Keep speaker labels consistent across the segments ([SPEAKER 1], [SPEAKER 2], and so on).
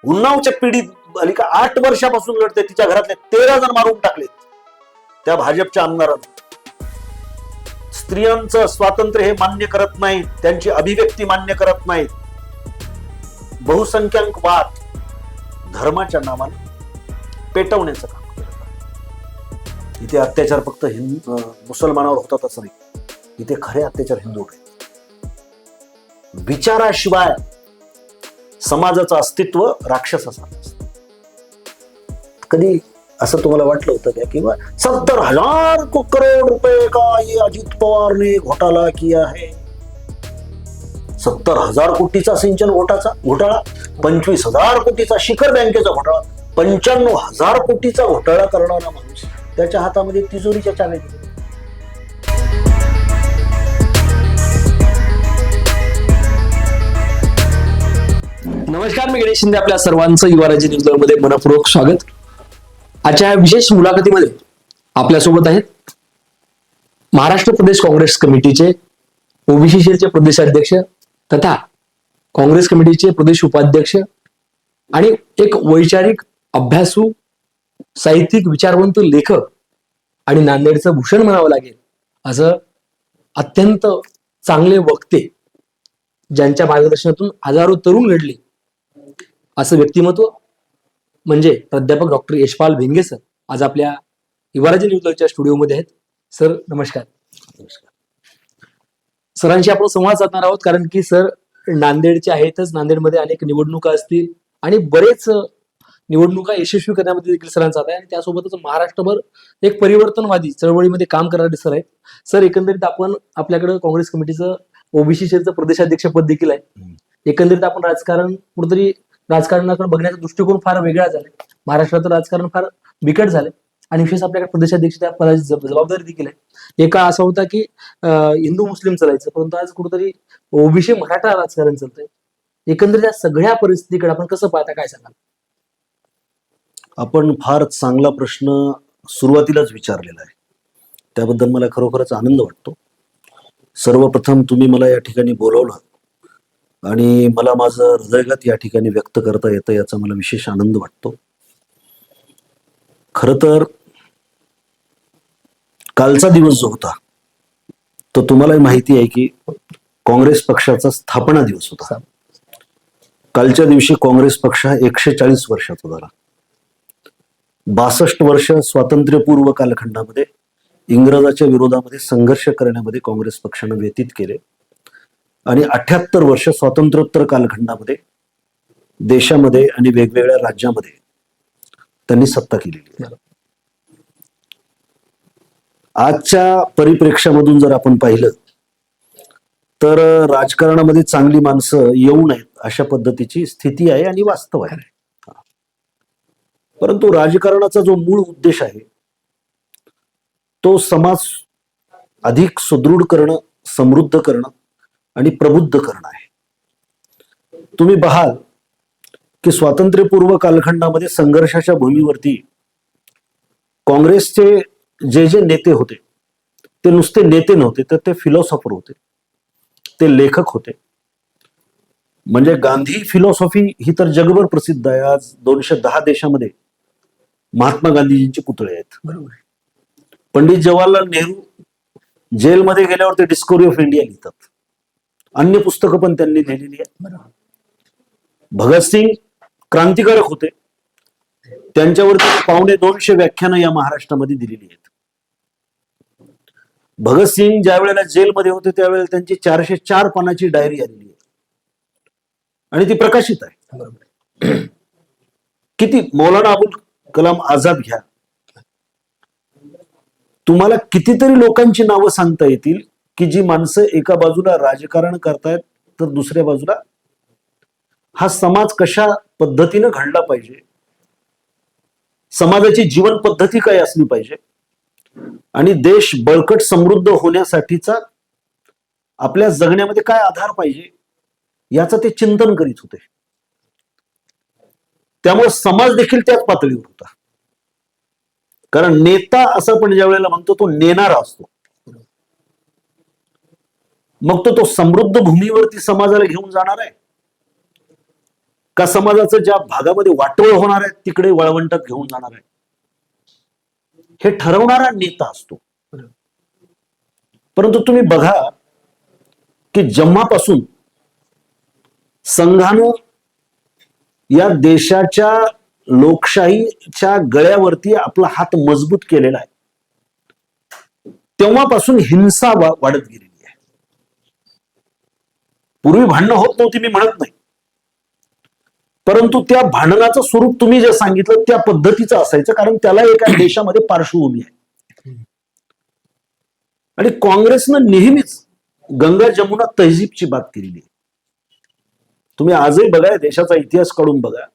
[SPEAKER 1] उन्नावच्या पिढीत बालिका 8 वर्षापासून लढते, तिच्या घरातले 13 जण मारून टाकलेत त्या भाजपच्या आमदारांना. स्त्रियांचं स्वातंत्र्य हे मान्य करत नाहीत, त्यांची अभिव्यक्ती मान्य करत नाहीत. बहुसंख्याकवाद धर्माच्या नावानं पेटवण्याचं काम करतात. इथे अत्याचार फक्त मुसलमानावर होतात असं नाही, इथे खरे अत्याचार हिंदूवर आहेत. विचाराशिवाय समाजाचं अस्तित्व राक्षसासारखं असतं. कधी असं तुम्हाला वाटलं होतं का किंवा 70,000 करोड रुपये का ये अजित पवार ने घोटाला किया है? 70,000 कोटीचा सिंचन घोटाळा, 25,000 कोटीचा शिखर बँकेचा घोटाळा, 95,000 कोटीचा घोटाळा करणारा माणूस त्याच्या हातामध्ये तिजोरीच्या चाव्या दिल्या.
[SPEAKER 2] नमस्कार, मी गणेश शिंदे. आपल्या सर्वांचं युवाराज्य न्यूज मध्ये मनपूर्वक स्वागत. आजच्या या विशेष मुलाखतीमध्ये आपल्यासोबत आहेत महाराष्ट्र प्रदेश काँग्रेस कमिटीचे ओबीसी सेलचे प्रदेशाध्यक्ष तथा काँग्रेस कमिटीचे प्रदेश उपाध्यक्ष आणि एक वैचारिक अभ्यासू, साहित्यिक, विचारवंत लेखक आणि नांदेडचं भूषण म्हणावं लागेल असं अत्यंत चांगले वक्ते, ज्यांच्या मार्गदर्शनातून हजारो तरुण घडले असं व्यक्तिमत्व म्हणजे प्राध्यापक डॉक्टर यशपाल भिंगे सर आज आपल्या युवराज्य न्यूजच्या स्टुडिओमध्ये आहेत. सर नमस्कार. सरांशी आपण संवाद साधणार आहोत कारण की सर नांदेडचे आहेतच. नांदेडमध्ये अनेक निवडणुका असतील आणि बरेच निवडणुका यशस्वी करण्यामध्ये देखील सरांचा हात आहे आणि त्यासोबतच महाराष्ट्रभर एक परिवर्तनवादी चळवळीमध्ये काम करणारे सर आहेत. सर एकंदरीत आपण आपल्याकडे काँग्रेस कमिटीचं ओबीसी सेलचं प्रदेशाध्यक्षपद देखील आहे. एकंदरीत आपण कुठेतरी राजकारणाकडे बघण्याचा दृष्टिकोन फार वेगळा झालाय. महाराष्ट्राचं राजकारण फार बिकट झालंय आणि विशेष आपल्याकडे प्रदेशाध्यक्ष त्या पदाची जबाबदारी देखील आहे. एका असा होता की हिंदू मुस्लिम चालायचं, परंतु आज कुठेतरी ओबीसी मराठा राजकारण चालतंय. एकंदरीत या सगळ्या परिस्थितीकडे आपण कसं पाहता, काय सांगाल?
[SPEAKER 1] आपण फार चांगला प्रश्न सुरुवातीलाच विचारलेला आहे, त्याबद्दल मला खरोखरच आनंद वाटतो. सर्वप्रथम तुम्ही मला या ठिकाणी बोलवलं आणि मला माझं हृदयगत या ठिकाणी व्यक्त करता येतं याचा मला विशेष आनंद वाटतो. खरं तर कालचा दिवस जो होता तो तुम्हालाही माहिती आहे की काँग्रेस पक्षाचा स्थापना दिवस होता. कालच्या दिवशी काँग्रेस पक्ष हा 140 वर्षाचा झाला. 62 वर्ष स्वातंत्र्यपूर्व कालखंडामध्ये इंग्रजाच्या विरोधामध्ये संघर्ष करण्यामध्ये काँग्रेस पक्षानं व्यतीत केले आणि 78 वर्ष स्वातंत्र्योत्तर कालखंडामध्ये देशामध्ये आणि वेगवेगळ्या राज्यामध्ये त्यांनी सत्ता केलेली. आजच्या परिप्रेक्ष्यामधून जर आपण पाहिलं तर राजकारणामध्ये चांगली माणसं येऊ नयेत अशा पद्धतीची स्थिती आहे आणि वास्तव आहे. परंतु राजकारणाचा जो मूळ उद्देश आहे तो समाज अधिक सुदृढ करणं, समृद्ध करणं आणि प्रबुद्ध करणं आहे. तुम्ही पाहाल की स्वातंत्र्यपूर्व कालखंडामध्ये संघर्षाच्या भूमीवरती काँग्रेसचे जे जे नेते होते ते नुसते नेते नव्हते, तर ते फिलॉसॉफर होते, ते लेखक होते. म्हणजे गांधी फिलॉसॉफी ही तर जगभर प्रसिद्ध आहे. आज 210 देशामध्ये महात्मा गांधीजींचे पुतळे आहेत. बरोबर. पंडित जवाहरलाल नेहरू जेलमध्ये गेल्यावर ते डिस्कव्हरी ऑफ इंडिया लिहितात. अन्य पुस्तकं पण त्यांनी लिहिलेली आहेत. भगतसिंग क्रांतिकारक होते, त्यांच्यावरती 250 व्याख्यानं या महाराष्ट्रामध्ये दिलेली आहेत. भगतसिंग ज्या वेळेला जेलमध्ये होते त्यावेळेला त्यांची 404 पानाची डायरी आलेली आहे आणि ती प्रकाशित आहे. किती मौलाना अबुल कलाम आझाद घ्या, तुम्हाला कितीतरी लोकांची नावं सांगता येतील की जी माणसं एका बाजूला राजकारण करतायत तर दुसऱ्या बाजूला हा समाज कशा पद्धतीनं घडला पाहिजे, समाजाची जीवन पद्धती काय असली पाहिजे आणि देश बळकट समृद्ध होण्यासाठीचा आपल्या जगण्यामध्ये काय आधार पाहिजे याचं ते चिंतन करीत होते. त्यामुळे समाज देखील त्याच पातळीवर होता. कारण नेता असं पण ज्या वेळेला म्हणतो तो नेणारा असतो. मग तो समृद्ध भूमीवरती समाजाला घेऊन जाणार आहे का समाजाचं ज्या भागामध्ये वाटोळ होणार आहे तिकडे वळवंटात घेऊन जाणार आहे, हे ठरवणारा नेता असतो. परंतु तुम्ही बघा की जेव्हापासून संघानं या देशाच्या लोकशाहीच्या गळ्यावरती आपला हात मजबूत केलेला आहे, तेव्हापासून हिंसा वाढत गेलेली आहे. पूर्वी भांडणं होत नव्हती मी म्हणत नाही, परंतु त्या भांडणाचं स्वरूप तुम्ही जे सांगितलं त्या पद्धतीचं असायचं, कारण त्याला एका देशामध्ये पार्श्वभूमी आहे. आणि काँग्रेसनं नेहमीच गंगा जमुना तहजीबची बात केलेली आहे. तुम्ही आजही बघा, देशाचा इतिहास काढून बघा,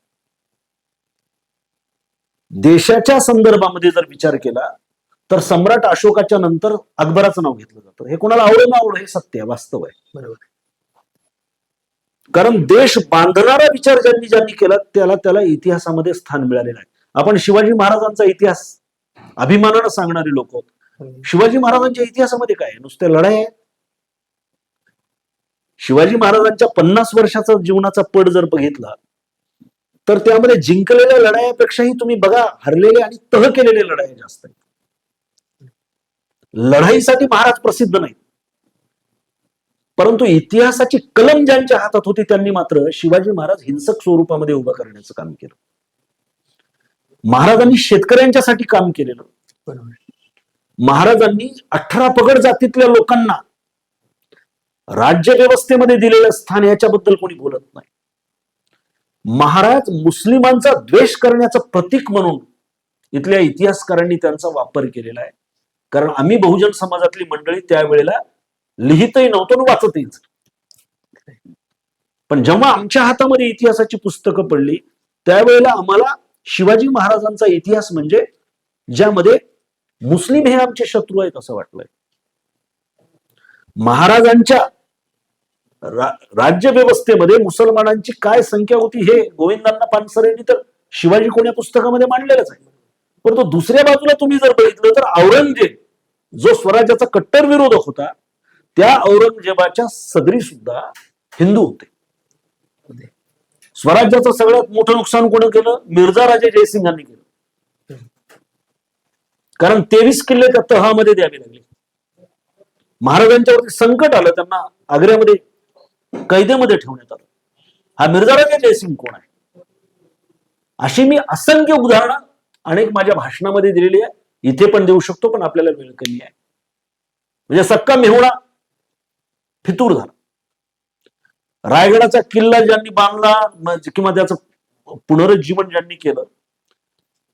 [SPEAKER 1] देशाच्या संदर्भामध्ये जर विचार केला तर सम्राट अशोकाच्या नंतर अकबराचं नाव घेतलं जातं. हे कोणाला आवडो ना आवडो, हे सत्य आहे, वास्तव आहे.
[SPEAKER 2] बरोबर.
[SPEAKER 1] कारण देश बांधणारा विचार ज्यांनी केला त्याला इतिहासामध्ये स्थान मिळालेलं आहे. आपण शिवाजी महाराजांचा इतिहास अभिमानानं सांगणारे लोक आहोत. शिवाजी महाराजांच्या इतिहासामध्ये काय आहे? नुसते लढाई आहेत. शिवाजी महाराजांच्या 50 वर्षाचा जीवनाचा पट जर बघितला तर त्यामध्ये जिंकलेल्या लढाईपेक्षाही तुम्ही बघा हरलेले आणि तह केलेले लढाई जास्त आहेत. लढाईसाठी महाराज प्रसिद्ध नाही, परंतु इतिहासाची कलम ज्यांच्या हातात होती त्यांनी मात्र शिवाजी महाराज हिंसक स्वरूपामध्ये उभं करण्याचं काम केलं. महाराजांनी शेतकऱ्यांच्यासाठी काम केलेलं. महाराजांनी 18 पगड जातीतल्या लोकांना राज्य व्यवस्थेमध्ये दिलेलं स्थान याच्याबद्दल कोणी बोलत नाही. महाराज मुस्लिमांचा द्वेष करण्याचं प्रतीक म्हणून इथल्या इतिहासकारांनी त्यांचा वापर केलेला आहे. कारण आम्ही बहुजन समाजातली मंडळी त्यावेळेला लिहितही नव्हतो आणि वाचतही. पण जेव्हा आमच्या हातामध्ये इतिहासाची पुस्तकं पडली त्यावेळेला आम्हाला शिवाजी महाराजांचा इतिहास म्हणजे ज्यामध्ये मुस्लिम हे आमचे शत्रू आहेत असं वाटलंय. महाराजांच्या राज्य व्यवस्थेमध्ये मुसलमानांची काय संख्या होती हे गोविंदांना पानसरेंनी तर शिवाजी कोण्या पुस्तकामध्ये मांडलेलंच आहे. परंतु दुसऱ्या बाजूला तुम्ही जर बघितलं तर औरंगजेब जो स्वराज्याचा कट्टर विरोधक होता, त्या औरंगजेबाच्या सदरी सुद्धा हिंदू होते. स्वराज्याचं सगळ्यात मोठं नुकसान कोणी केलं? मिर्झा राजे जयसिंगांनी केलं. कारण 23 किल्ले त्या तहामध्ये द्यावे लागले. महाराजांच्यावरती संकट आलं, त्यांना आग्र्यामध्ये कैदेमध्ये ठेवण्यात आलं. हा मिर्झा राजे जयसिंग कोण आहे? अशी मी असंख्य उदाहरणं अनेक माझ्या भाषणामध्ये दिलेली आहे, इथे पण देऊ शकतो, पण आपल्याला वेळ कमी आहे. म्हणजे सक्का मेहुणा फितूर झाला. रायगडाचा किल्ला ज्यांनी बांधला किंवा त्याचं पुनरुज्जीवन ज्यांनी केलं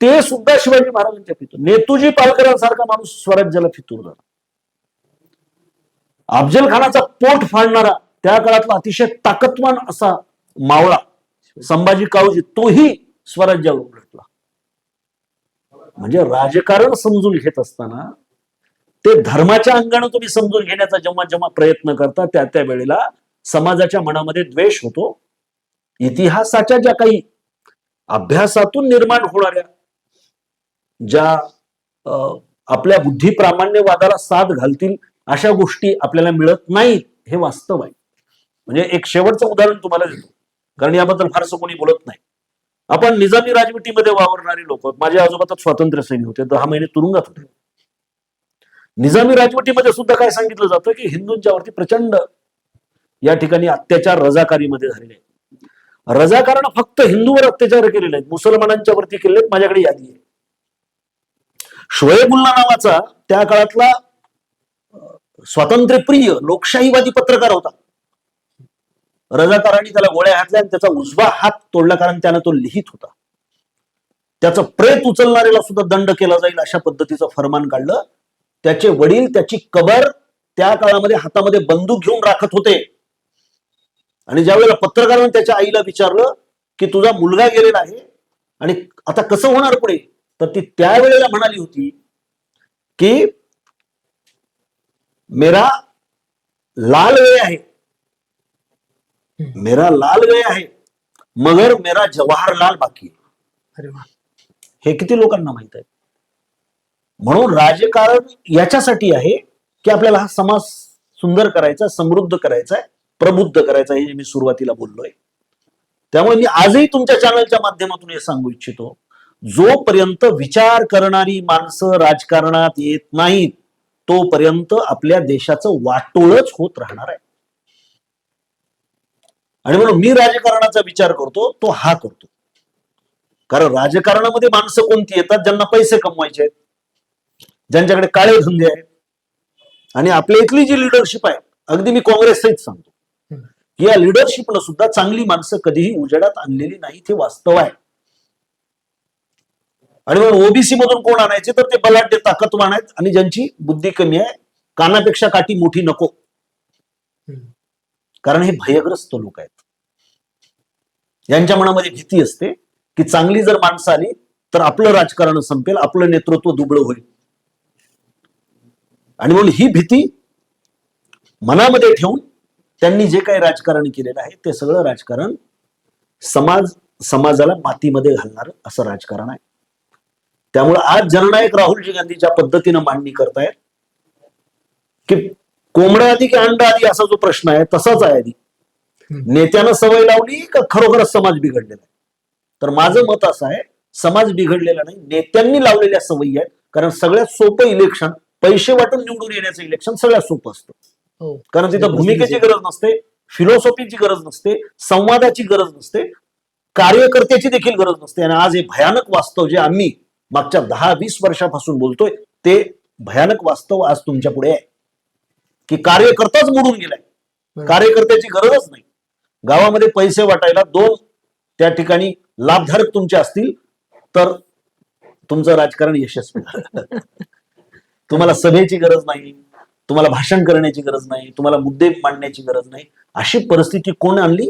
[SPEAKER 1] ते सुद्धा शिवाजी महाराजांच्या फितूर. नेतूजी पालकरांसारखा माणूस स्वराज्याला फितूर झाला. अफजल खानाचा पोट फाडणारा त्या काळातला अतिशय ताकदवान असा मावळा संभाजी काळोजी तोही स्वराज्यावर उलटला. म्हणजे राजकारण समजून घेत असताना ते धर्माच्या अंगाने तुम्ही समजून घेण्याचा जेव्हा प्रयत्न करता त्या वेळेला समाजाच्या मनामध्ये द्वेष होतो. इतिहासाच्या ज्या काही अभ्यासातून निर्माण होणाऱ्या ज्या आपल्या बुद्धिप्रामाण्यवादाला साथ घालतील अशा गोष्टी आपल्याला मिळत नाहीत, हे वास्तव आहे. म्हणजे एक शेवटचं उदाहरण तुम्हाला देतो, कारण याबद्दल फारसं कोणी बोलत नाही. आपण निजामी राजवटीमध्ये वावरणारे लोक, माझे आजोबा तर स्वातंत्र्य सैनिक होते, 10 महिने तुरुंगात होते. निजामी राजवटीमध्ये सुद्धा काय सांगितलं जातं की हिंदूंच्यावरती प्रचंड या ठिकाणी अत्याचार रजाकारीमध्ये झालेले आहेत. रजाकारानं फक्त हिंदूवर अत्याचार केलेले आहेत, मुसलमानांच्या वरती केलेले आहेत. माझ्याकडे यादी आहे. शोएबुल्ला नावाचा त्या काळातला स्वातंत्र्यप्रिय लोकशाहीवादी पत्रकार होता. रजाकारांनी त्याला गोळ्या घातल्या आणि त्याचा उजवा हात तोडला, कारण त्यानं तो लिहित होता. त्याचं प्रेत उचलणाऱ्याला सुद्धा दंड केला जाईल अशा पद्धतीचं फरमान काढलं. त्याचे वडील त्याची कबर त्या काळामध्ये हातामध्ये बंदूक घेऊन राखत होते. आणि ज्यावेळेला पत्रकारांनी त्याच्या आईला विचारलं की तुझा मुलगा गेलेला आहे आणि आता कसं होणार पुढे, तर ती त्यावेळेला म्हणाली होती की मेरा लाल वे आहे, मेरा लाल वे आहे, मगर मेरा जवाहरलाल बाकी आहे.
[SPEAKER 2] अरे वा,
[SPEAKER 1] हे किती लोकांना माहित आहे. म्हणून राजकारण याच्यासाठी आहे की आपल्याला हा समाज सुंदर करायचा, समृद्ध करायचा, प्रबुद्ध करायचा, हे मी सुरुवातीला बोललोय. त्यामुळे मी आजही तुमच्या चॅनलच्या माध्यमातून हे सांगू इच्छितो, जोपर्यंत विचार करणारी माणसं राजकारणात येत नाहीत तोपर्यंत आपल्या देशाचं वाटोळच होत राहणार आहे. आणि म्हणून मी राजकारणाचा विचार करतो तो हा करतो, कारण राजकारणामध्ये माणसं कोणती येतात? ज्यांना पैसे कमवायचे आहेत, ज्यांच्याकडे काळे धंदे आहेत. आणि आपल्या इथली जी लिडरशिप आहे, अगदी मी काँग्रेसच सांगतो की या लिडरशिपनं सुद्धा चांगली माणसं कधीही उजेडात आणलेली नाही, हे वास्तव आहे. आणि म्हणून ओबीसी मधून कोण आणायचे? तर ते बलाढ्य ताकदवान आहेत आणि ज्यांची बुद्धी कमी आहे, कानापेक्षा काठी मोठी नको, कारण हे भयग्रस्त लोक आहेत. यांच्या मनामध्ये भीती असते की चांगली जर माणसं आली तर आपलं राजकारण संपेल, आपलं नेतृत्व दुबळं होईल. आणि म्हणून ही भीती मनामध्ये ठेवून त्यांनी जे काही राजकारण केलेलं आहे ते सगळं राजकारण समाजाला मातीमध्ये घालणार असं राजकारण आहे. त्यामुळे आज जननायक राहुलजी गांधी ज्या पद्धतीनं मांडणी करतायत की कोंबडा आधी की अंडा आधी असा जो प्रश्न आहे तसाच आहे. आधी नेत्यानं सवय लावली का खरोखरच समाज बिघडलेला आहे? तर माझं मत असं आहे, समाज बिघडलेला नाही, नेत्यांनी लावलेल्या सवयी आहेत. कारण सगळ्यात सोपं इलेक्शन, पैसे वाटून निवडून येण्याचं इलेक्शन सगळ्यात सोपं असतं. कारण तिथं भूमिकेची गरज नसते, फिलॉसॉफीची गरज नसते, संवादाची गरज नसते, कार्यकर्त्याची देखील गरज नसते. आणि आज हे भयानक वास्तव जे आम्ही मागच्या 10-20 वर्षापासून बोलतोय ते भयानक वास्तव आज तुमच्या पुढे आहे की कार्यकर्ताच मोडून गेलाय. कार्यकर्त्याची गरजच नाही. गावामध्ये पैसे वाटायला 2 त्या ठिकाणी लाभधारक तुमचे असतील तर तुमचं राजकारण यशस्वी झालं. तुम्हाला सभेची गरज नाही, तुम्हाला भाषण करण्याची गरज नाही, तुम्हाला मुद्दे मांडण्याची गरज नाही. अशी परिस्थिती कोण आणली?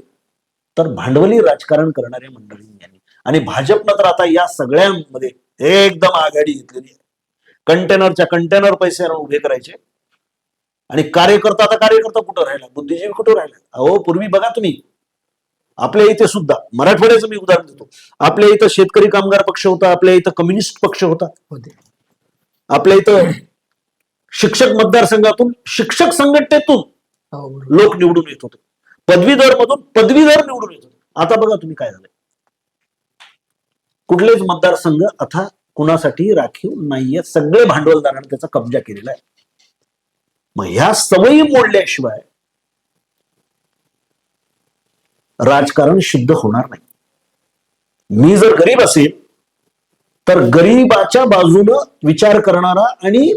[SPEAKER 1] तर भांडवली राजकारण करणाऱ्या मंडळींनी यांनी. आणि भाजपनं तर आता या सगळ्यांमध्ये एकदम आघाडी घेतलेली आहे. कंटेनरच्या कंटेनर पैसे आणून उभे करायचे. आणि कार्यकर्ता कुठं राहिला? बुद्धिजीवी कुठं राहिला? अहो, पूर्वी बघा तुम्ही, आपल्या इथे सुद्धा मराठवाड्याचं मी उदाहरण देतो, आपल्या इथं शेतकरी कामगार पक्ष होता, आपल्या इथं कम्युनिस्ट पक्ष होता, आपल्या इथं शिक्षक मतदारसंघातून, शिक्षक संघटनेतून लोक निवडून येत होते, पदवीधर मधून पदवीधर निवडून येत होते. आता बघा तुम्ही काय झालंय, कुठलेच मतदारसंघ आता कुणासाठी राखीव नाहीये, सगळे भांडवलदारांनी त्याचा कब्जा केलेला आहे. मग ह्या सवयी मोडल्याशिवाय राजकारण शुद्ध होणार नाही. मी जर गरीब असेल तर गरीबाच्या बाजूनं विचार करणारा आणि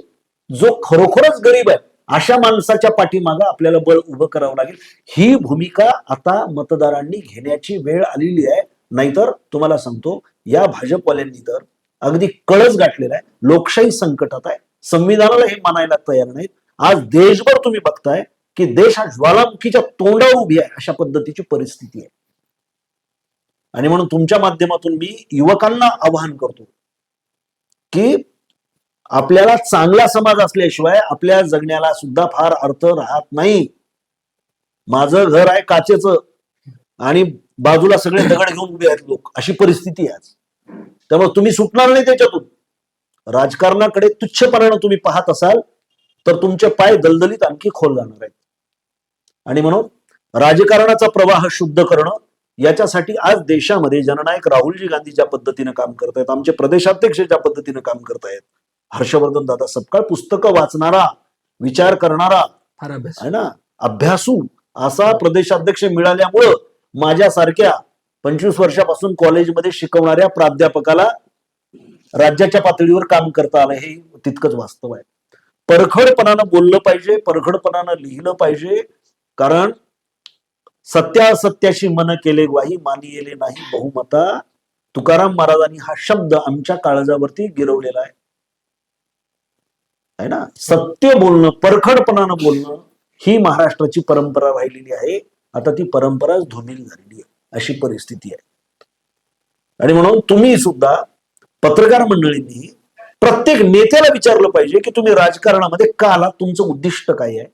[SPEAKER 1] जो खरोखरच गरीब आहे अशा माणसाच्या पाठीमागं आपल्याला बळ उभं करावं लागेल. ही भूमिका आता मतदारांनी घेण्याची वेळ आलेली आहे. नाहीतर तुम्हाला सांगतो, या भाजपवाल्यांनी तर अगदी कळस गाठलेला आहे. लोकशाही संकटात आहे, संविधानाला हे मानायला तयार नाहीत. आज देशभर तुम्ही बघताय की देश हा ज्वालामुखीच्या तोंडावर उभी आहे, अशा पद्धतीची परिस्थिती आहे. आणि म्हणून तुमच्या माध्यमातून मी युवकांना आवाहन करतो की आपल्याला चांगला समाज असल्याशिवाय आपल्या जगण्याला सुद्धा फार अर्थ राहत नाही. माझं घर आहे काचेचं आणि बाजूला सगळे दगड घेऊन उभे आहेत लोक, अशी परिस्थिती आहे आज. त्यामुळे तुम्ही सुटणार नाही त्याच्यातून. राजकारणाकडे तुच्छपणानं तुम्ही पाहत असाल तर तुमचे पाय दलदलीत आणखी खोल जाणार आहेत. आणि म्हणून राजकारणाचा प्रवाह शुद्ध करणं, याच्यासाठी आज देशामध्ये जननायक राहुलजी गांधी ज्या पद्धतीनं काम करतायत, आमचे प्रदेशाध्यक्ष ज्या पद्धतीनं काम करतायत, हर्षवर्धन दादा सपकाळ पुस्तकं वाचणारा, विचार करणारा आहे ना, अभ्यासू असा प्रदेशाध्यक्ष मिळाल्यामुळं माझ्यासारख्या 25 वर्षापासून कॉलेजमध्ये शिकवणाऱ्या प्राध्यापकाला राज्याच्या पातळीवर काम करता आलं, हे तितकंच वास्तव आहे. परखडपणानं बोललं पाहिजे, परखडपणानं लिहिलं पाहिजे, कारण सत्यासत्याशी मन केले ग्वाही, मानी येले नाही बहुमता, तुकाराम महाराजांनी हा शब्द आमच्या काळजावरती गिरवलेला आहे ना. सत्य बोलणं, परखडपणानं बोलणं ही महाराष्ट्राची परंपरा राहिलेली आहे. आता ती परंपराच धुमिल झालेली आहे, अशी परिस्थिती आहे. आणि म्हणून तुम्ही सुद्धा पत्रकार मंडळींनी प्रत्येक नेत्याला विचारलं पाहिजे की तुम्ही राजकारणामध्ये का आलात, तुमचं उद्दिष्ट काय आहे,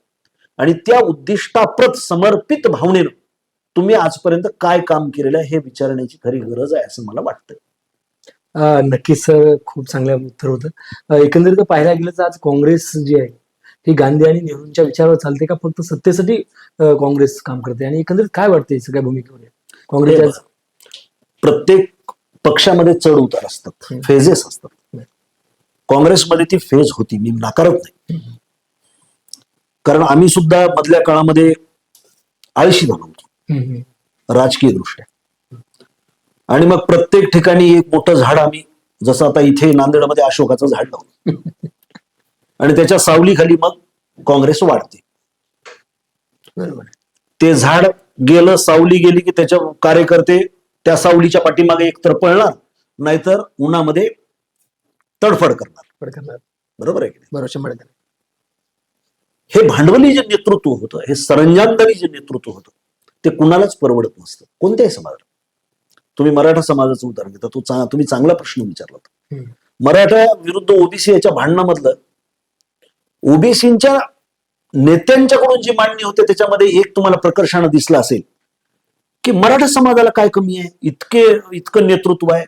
[SPEAKER 1] आणि त्या उद्दिष्टाप्रत समर्पित भावनेनं तुम्ही आजपर्यंत काय काम केलेलं आहे हे विचारण्याची खरी गरज आहे, असं मला वाटतं.
[SPEAKER 2] नक्कीच सर, खूप चांगलं उत्तर होतं. एकंदरीत पाहायला गेलं तर आज काँग्रेस जी आहे ही गांधी आणि नेहरूंच्या विचारावर चालते का फक्त सत्तेसाठी काँग्रेस काम करते, आणि एकंदरीत काय वाटते सगळ्या भूमिकेवर काँग्रेस?
[SPEAKER 1] प्रत्येक पक्षामध्ये चढ उतार असतात, फेजेस असतात. काँग्रेसमध्ये ती फेज होती, मी नाकारत नाही. कारण आम्ही सुद्धा मधल्या काळामध्ये आळशी झालो होतो राजकीय दृष्ट्या. आणि मग प्रत्येक ठिकाणी एक मोठं झाड आम्ही, जसं आता इथे नांदेडमध्ये अशोकाचं झाड लावलं आणि त्याच्या सावलीखाली मग काँग्रेस वाढते.
[SPEAKER 2] बरोबर.
[SPEAKER 1] ते झाड गेलं, सावली गेली की त्याच्या कार्यकर्ते त्या सावलीच्या पाठीमागे एकतर पळणार, नाहीतर उन्हामध्ये तडफड करणार. बरोबर आहे की नाही?
[SPEAKER 2] बरोबर, 100%.
[SPEAKER 1] हे भांडवली जे नेतृत्व होतं, हे सरंजामदारी जे नेतृत्व होतं, ते कुणालाच परवडत नसतं, कोणत्याही समाजाला. तुम्ही मराठा समाजाचं उदाहरण घेता, तुम्ही चांगला प्रश्न विचारला. मराठा विरुद्ध ओबीसी याच्या भांडणामधलं ओबीसीच्या नेत्यांच्याकडून जी मांडणी होते त्याच्यामध्ये एक तुम्हाला प्रकर्षानं दिसलं असेल की मराठा समाजाला काय कमी आहे, इतकं नेतृत्व आहे.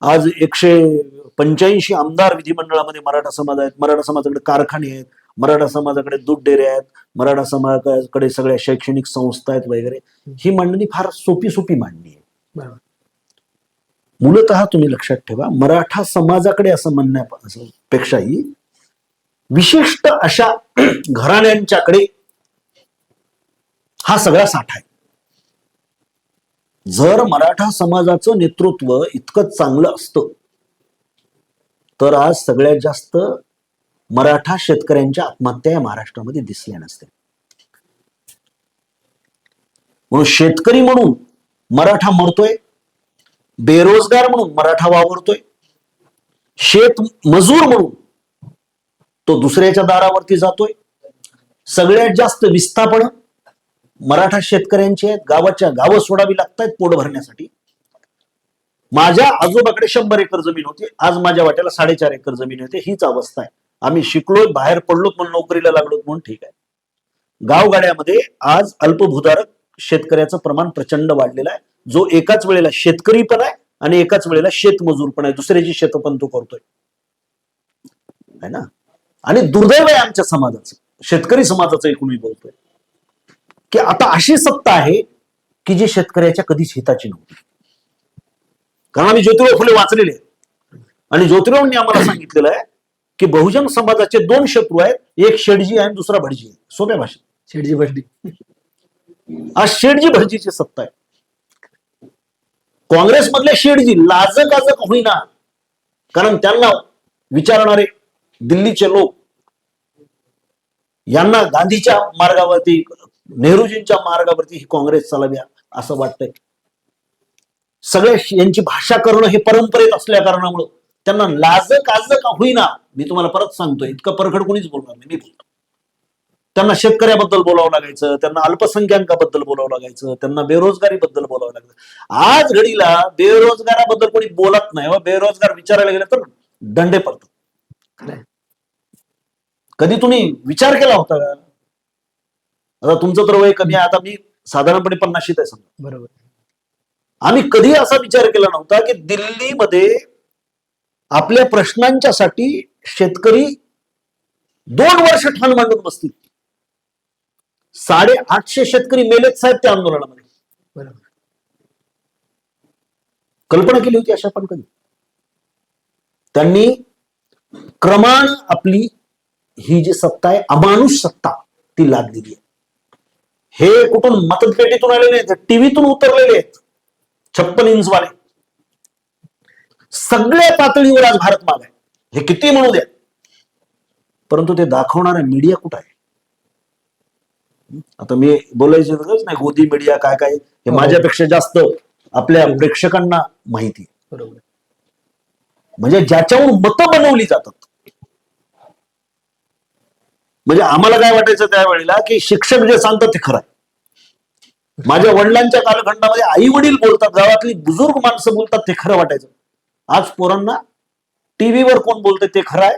[SPEAKER 1] आज 185 आमदार विधिमंडळामध्ये मराठा समाज आहेत. मराठा समाजाकडे कारखाने आहेत, मराठा समाजाकडे दूध डेरे आहेत, मराठा समाजाकडे सगळ्या शैक्षणिक संस्था आहेत वगैरे. ही मांडणी फार सोपी मांडणी आहे. मूलतः तुम्ही लक्षात ठेवा, मराठा समाजाकडे असं म्हणण्यापेक्षाही विशिष्ट अशा घराण्यांच्याकडे हा सगळा साठा आहे. जर मराठा समाजाचं नेतृत्व इतकं चांगलं असतं तर आज सगळ्यात जास्त मराठा शेतकऱ्यांच्या आत्महत्या या महाराष्ट्रामध्ये दिसल्या नसत्या. म्हणून शेतकरी म्हणून मराठा मरतोय, बेरोजगार म्हणून मराठा वावरतोय, शेत मजूर म्हणून तो दुसऱ्याच्या दारावरती जातोय. सगळ्यात जास्त विस्थापन मराठा शेतकऱ्यांची आहेत. गावाच्या गावं सोडावी लागतात पोट भरण्यासाठी. माझ्या आजोबाकडे 100 एकर जमीन होती, आज माझ्या वाट्याला 4.5 एकर जमीन होते. हीच अवस्था आहे. आम्ही शिकलोय, बाहेर पडलोत म्हणून, नोकरीला लागलोत म्हणून ठीक आहे. गावगाड्यामध्ये आज अल्पभूधारक शेतकऱ्याचं प्रमाण प्रचंड वाढलेलं आहे, जो एकाच वेळेला शेतकरी पण आहे आणि एकाच वेळेला शेतमजूर पण आहे. दुसऱ्याची शेत पण तो करतोय, है ना. आणि दुर्दैव आहे आमच्या समाजाचं, शेतकरी समाजाचं एकूण मी बोलतोय, की आता अशी सत्ता आहे की जी शेतकऱ्याच्या कधीच हिताची नव्हती. कारण आम्ही ज्योतिराव फुले वाचलेले आहेत आणि ज्योतिरावांनी आम्हाला सांगितलेलं आहे की बहुजन समाजाचे 2 शत्रू आहेत, एक शेडजी आहे आणि दुसरा भटजी आहे. सोप्या भाषेत
[SPEAKER 2] शेडजी भटजी.
[SPEAKER 1] आज शेडजी भटजीची सत्ता आहे. काँग्रेसमधले शेडजी लाजक होईना, कारण त्यांना विचारणारे दिल्लीचे लोक यांना गांधीच्या मार्गावरती, नेहरूजींच्या मार्गावरती ही काँग्रेस चालावी असं वाटतंय. सगळे यांची भाषा करणं हे परंपरेत असल्या कारणामुळं त्यांना लाजक होईना. मी तुम्हाला परत सांगतोय, इतकं परखड कोणीच बोलणार नाही. मी बोलतो, त्यांना शेतकऱ्याबद्दल बोलावं लागायचं, त्यांना अल्पसंख्याकाबद्दल बोलावं लागायचं, त्यांना बेरोजगारीबद्दल बोलावं लागायचं. आज घडीला बेरोजगाराबद्दल कोणी बोलत नाही. व बेरोजगार विचारायला गेलं तर दंडे पडतात. कधी तुम्ही विचार केला होता का? आता तुमचं तर वय कमी आहे, आता मी साधारणपणे 50शीत आहे समजा.
[SPEAKER 2] बरोबर.
[SPEAKER 1] आम्ही कधी असा विचार केला नव्हता की दिल्लीमध्ये आपल्या प्रश्नांच्यासाठी शेतकरी 2 वर्ष ठाण मांडून बसतील. 850 शेतकरी मेलेत साहेब त्या आंदोलनामध्ये.
[SPEAKER 2] बरोबर.
[SPEAKER 1] कल्पना केली होती अशा? पण कधी त्यांनी क्रमानं आपली ही जी सत्ता आहे, अमानुष सत्ता, ती लादलेली आहे. हे कुठून मतपेटीतून आलेले आहेत, टीव्हीतून उतरलेले आहेत. 56 इंचवाले सगळ्या पातळीवर आज भारत माग आहे. हे किती म्हणू द्या, परंतु ते दाखवणारा मीडिया कुठं आहे? आता मी बोलायची गरज नाही, गोदी मीडिया काय काय हे माझ्यापेक्षा जास्त आपल्या प्रेक्षकांना माहिती आहे.
[SPEAKER 2] बरोबर.
[SPEAKER 1] म्हणजे ज्याच्यावर मतं बनवली जातात. म्हणजे आम्हाला काय वाटायचं त्यावेळेला की शिक्षक जे सांगतात ते खरं आहे. माझ्या वडिलांच्या कालखंडामध्ये आई वडील बोलतात, गावातली बुजुर्ग माणसं बोलतात ते खरं वाटायचं. आज पोरांना टीव्हीवर कोण बोलतंय ते खरं आहे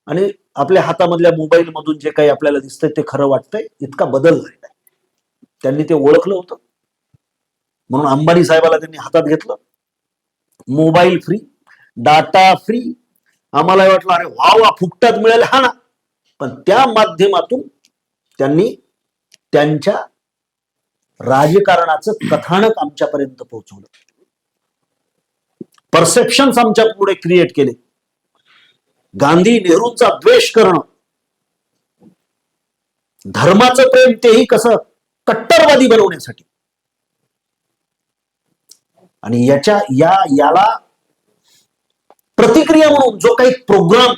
[SPEAKER 1] आणि आपल्या हातामधल्या मोबाईल मधून जे काही आपल्याला दिसतंय ते खरं वाटतंय. इतका बदल झालेला आहे. त्यांनी ते ओळखलं होतं म्हणून अंबानी साहेबाला त्यांनी हातात घेतलं. Mobile free, data free. आम्हाला वाटलं अरे वा फुकटात मिळेल, हा ना. पण त्या माध्यमातून त्यांनी त्यांच्या राजकारणाचं कथानक आमच्यापर्यंत पोहोचवलं. परसेप्शन्स आमच्या पुढे क्रिएट केले. गांधी नेहरूंचा द्वेष करणं, धर्माचं प्रेम तेही कसं कट्टरवादी बनवण्यासाठी. आणि याला प्रतिक्रिया म्हणून जो काही प्रोग्राम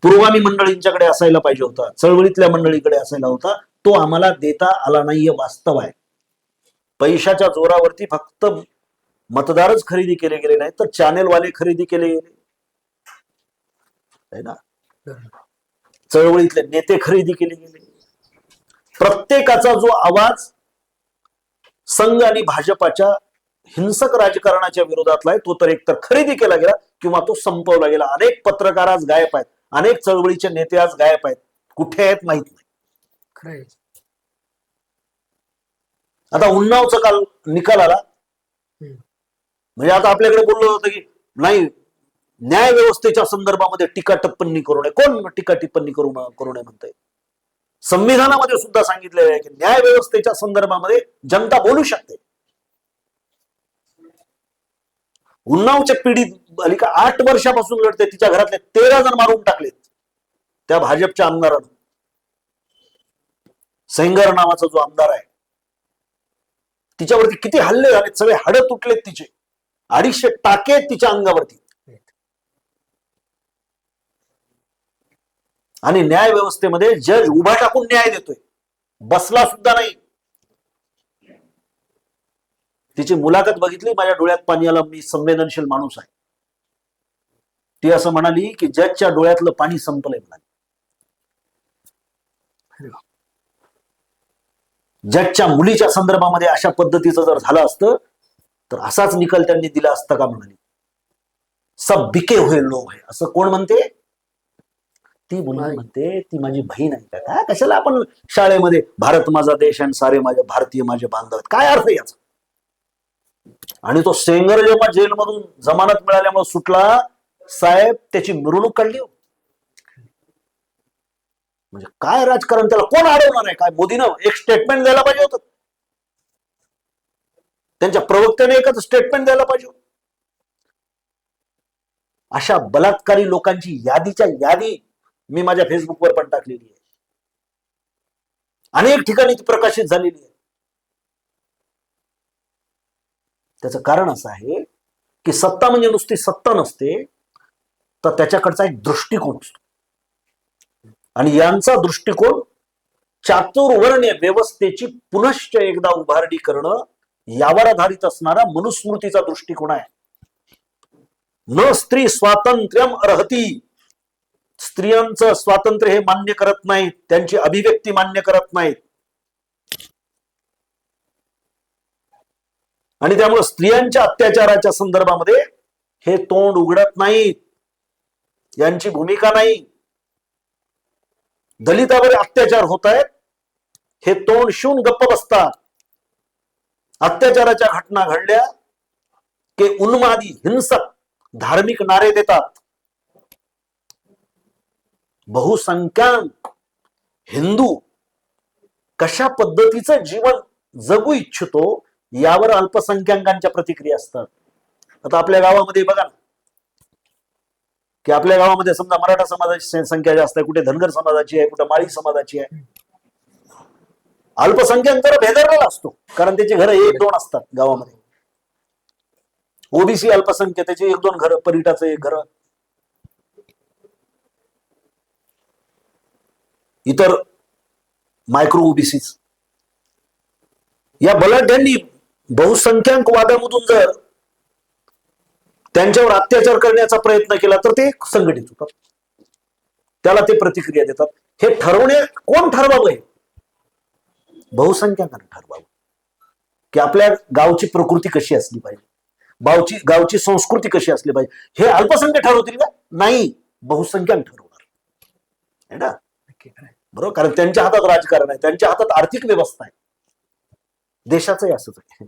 [SPEAKER 1] पुरोगामी मंडळींच्याकडे असायला पाहिजे होता, चळवळीतल्या मंडळीकडे असायला होता, तो आम्हाला देता आला नाहीये. वास्तव आहे. पैशाच्या जोरावरती फक्त मतदारच खरेदी केले गेले नाही, तर चॅनेलवाले खरेदी केले गेले है ना. चळवळीतले नेते खरेदी केले गेले. प्रत्येकाचा जो आवाज संघ आणि भाजपाच्या हिंसक राजकारणाच्या विरोधातला आहे, तो तर एकतर खरेदी केला गेला किंवा तो संपवला गेला. अनेक पत्रकार आज गायब आहेत, अनेक चळवळीचे नेते आज गायब आहेत. कुठे आहेत माहित नाही. आता उन्नावचा काल निकाल आला, म्हणजे आता आपल्याकडे बोललं होतं की नाही, न्याय व्यवस्थेच्या संदर्भामध्ये टीका टिप्पणी करू नये. कोण टीका टिप्पणी करू नये म्हणतंय? संविधानामध्ये सुद्धा सांगितलेलं आहे की न्याय व्यवस्थेच्या संदर्भामध्ये जनता बोलू शकते. उन्नावच्या पीडित बालिका 8 वर्षापासून लढते, तिच्या घरातले 13 जण मारून टाकलेत त्या भाजपच्या आमदारानं. सेंगर नावाचा जो आमदार आहे, तिच्यावरती किती हल्ले झालेत, सगळे हाडं तुटलेत तिचे, 250 टाके आहेत तिच्या अंगावरती. आणि न्याय व्यवस्थेमध्ये जज उभा टाकून न्याय देतोय, बसला सुद्धा नाही. तिची मुलाखत बघितली, माझ्या डोळ्यात पाणी आलं. मी संवेदनशील माणूस आहे. ती असं म्हणाली की जजच्या डोळ्यातलं पाणी संपलंय म्हणाली. जजच्या मुलीच्या संदर्भामध्ये अशा पद्धतीचं जर झालं असतं तर असाच निकाल त्यांनी दिला असता का म्हणाली. सब बिके हुए लोग है असं कोण म्हणते? ती मुलगी म्हणते, ती माझी बहीण आहे का? काय कशाला आपण शाळेमध्ये भारत माझा देश आणि सारे माझे भारतीय माझे बांधव, काय अर्थ याचा? आणि तो सेंगर जेव्हा जेलमधून जमानत मिळाल्यामुळे सुटला, साहेब त्याची मिरवणूक काढली. म्हणजे काय राजकारण, त्याला कोण अडवणार आहे? काय मोदीनं एक स्टेटमेंट द्यायला पाहिजे होतं, त्यांच्या प्रवक्त्याने एकच स्टेटमेंट द्यायला पाहिजे होतं. अशा बलात्कारी लोकांची यादीच्या यादी मी माझ्या फेसबुकवर पण टाकलेली आहे. अनेक ठिकाणी ती प्रकाशित झालेली आहे. त्याचं कारण असं आहे की सत्ता म्हणजे नुसती सत्ता नसते, तर त्याच्याकडचा एक दृष्टिकोन असतो. आणि यांचा दृष्टिकोन चातुर्वर्ण्य व्यवस्थेची पुनश्च एकदा उभारणी करणं यावर आधारित असणारा मनुस्मृतीचा दृष्टिकोन आहे. न स्त्री स्वातंत्र्यम अर्हती, स्त्रियांचं स्वातंत्र्य हे मान्य करत नाहीत, त्यांची अभिव्यक्ती मान्य करत नाहीत. आणि त्यामुळे स्त्रियांच्या अत्याचाराच्या संदर्भामध्ये हे तोंड उघडत नाहीत, यांची भूमिका नाही. दलितावर अत्याचार होत आहेत, हे तोंड शिवून गप्प बसतात. अत्याचाराच्या घटना घडल्या की उन्मादी हिंसक धार्मिक नारे देतात. बहुसंख्याक हिंदू कशा पद्धतीचं जीवन जगू इच्छितो यावर अल्पसंख्याकांच्या प्रतिक्रिया असतात. आता आपल्या गावामध्ये बघा ना, की आपल्या गावामध्ये समजा मराठा समाजाची संख्या जास्त आहे, कुठे धनगर समाजाची आहे, कुठे माळी समाजाची आहे. अल्पसंख्याक जरा भेदरलेला असतो, कारण त्याची घरं 1-2 असतात गावामध्ये. ओबीसी अल्पसंख्याक, त्याची 1-2 घरं, परिटाचं एक घर, इतर मायक्रो ओबीसीच. या बलाढ्यांनी बहुसंख्याक वादामधून जर त्यांच्यावर अत्याचार करण्याचा प्रयत्न केला तर ते संघटित होतात, त्याला ते प्रतिक्रिया देतात. हे ठरवणे कोण ठरवावं? बहुसंख्याकांना ठरवावं की आपल्या गावची प्रकृती कशी असली पाहिजे, गावची संस्कृती कशी असली पाहिजे. हे अल्पसंख्याक ठरवतील का? नाही, बहुसंख्याक ठरवणार आहे ना. बरोबर, कारण त्यांच्या हातात राजकारण आहे, त्यांच्या हातात आर्थिक व्यवस्था आहे. देशाचंही असंच आहे.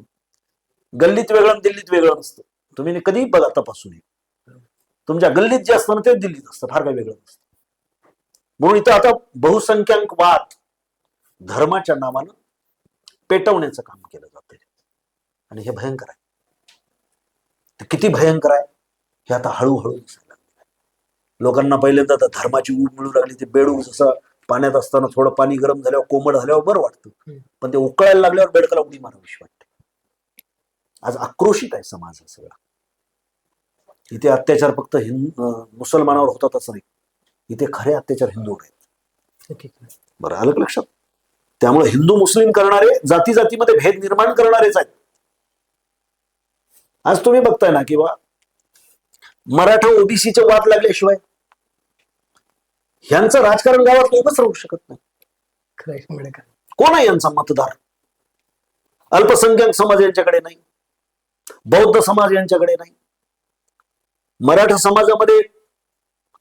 [SPEAKER 1] गल्लीत वेगळं दिल्लीत वेगळं नसतं. तुम्ही कधी बघा, तपासून तुमच्या गल्लीत जे असतं ना ते दिल्लीत असतं, फार काही वेगळं नसतं. म्हणून इथं आता बहुसंख्याक वाद धर्माच्या नावानं पेटवण्याचं काम केलं जातंय आणि हे भयंकर आहे. ते किती भयंकर आहे हे आता हळूहळू दिसायला लागलं. लोकांना पहिल्यांदा तर धर्माची ऊब मिळू लागली. ते बेडूक जसं पाण्यात असताना थोडं पाणी गरम झाल्यावर कोमट झाल्यावर बरं वाटतं, पण ते उकळायला लागल्यावर बेडकाला उडी मारावीशी वाटते. आज आक्रोशित आहे समाज हा सगळा. इथे अत्याचार फक्त मुसलमानावर होतात असं नाही, इथे खरे अत्याचार हिंदूवर आहेत. बरं आलं का लक्षात? त्यामुळे हिंदू मुस्लिम करणारे जाती जातीमध्ये भेद निर्माण करणारेच आहेत. आज तुम्ही बघताय ना किंवा मराठा ओबीसीचे वाद लागल्याशिवाय ह्यांचं राजकारण गावात लोकच राहू शकत नाही. कोण आहे यांचा मतदार? अल्पसंख्याक समाज यांच्याकडे नाही, बौद्ध समाज यांच्याकडे नाही, मराठा समाजामध्ये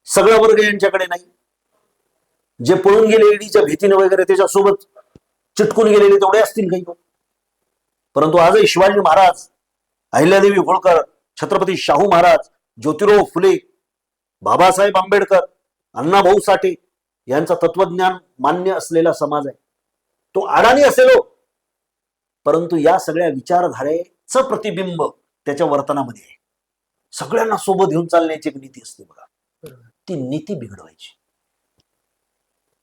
[SPEAKER 1] सगळा वर्ग यांच्याकडे नाही. जे पळून गेले ईडीच्या भीतीने वगैरे त्याच्यासोबत चिटकून गेलेले तेवढे असतील काही लोक. परंतु आजही शिवाजी महाराज, अहिल्यादेवी होळकर, छत्रपती शाहू महाराज, ज्योतिराव फुले, बाबासाहेब आंबेडकर, अण्णाभाऊ साठे यांचं तत्वज्ञान मान्य असलेला समाज आहे. तो अडाणी असेल हो, परंतु या सगळ्या विचारधारेचं प्रतिबिंब त्याच्या वर्तनामध्ये आहे. सगळ्यांना सोबत घेऊन चालण्याची एक नीती असते बघा, ती नीती बिघडवायची.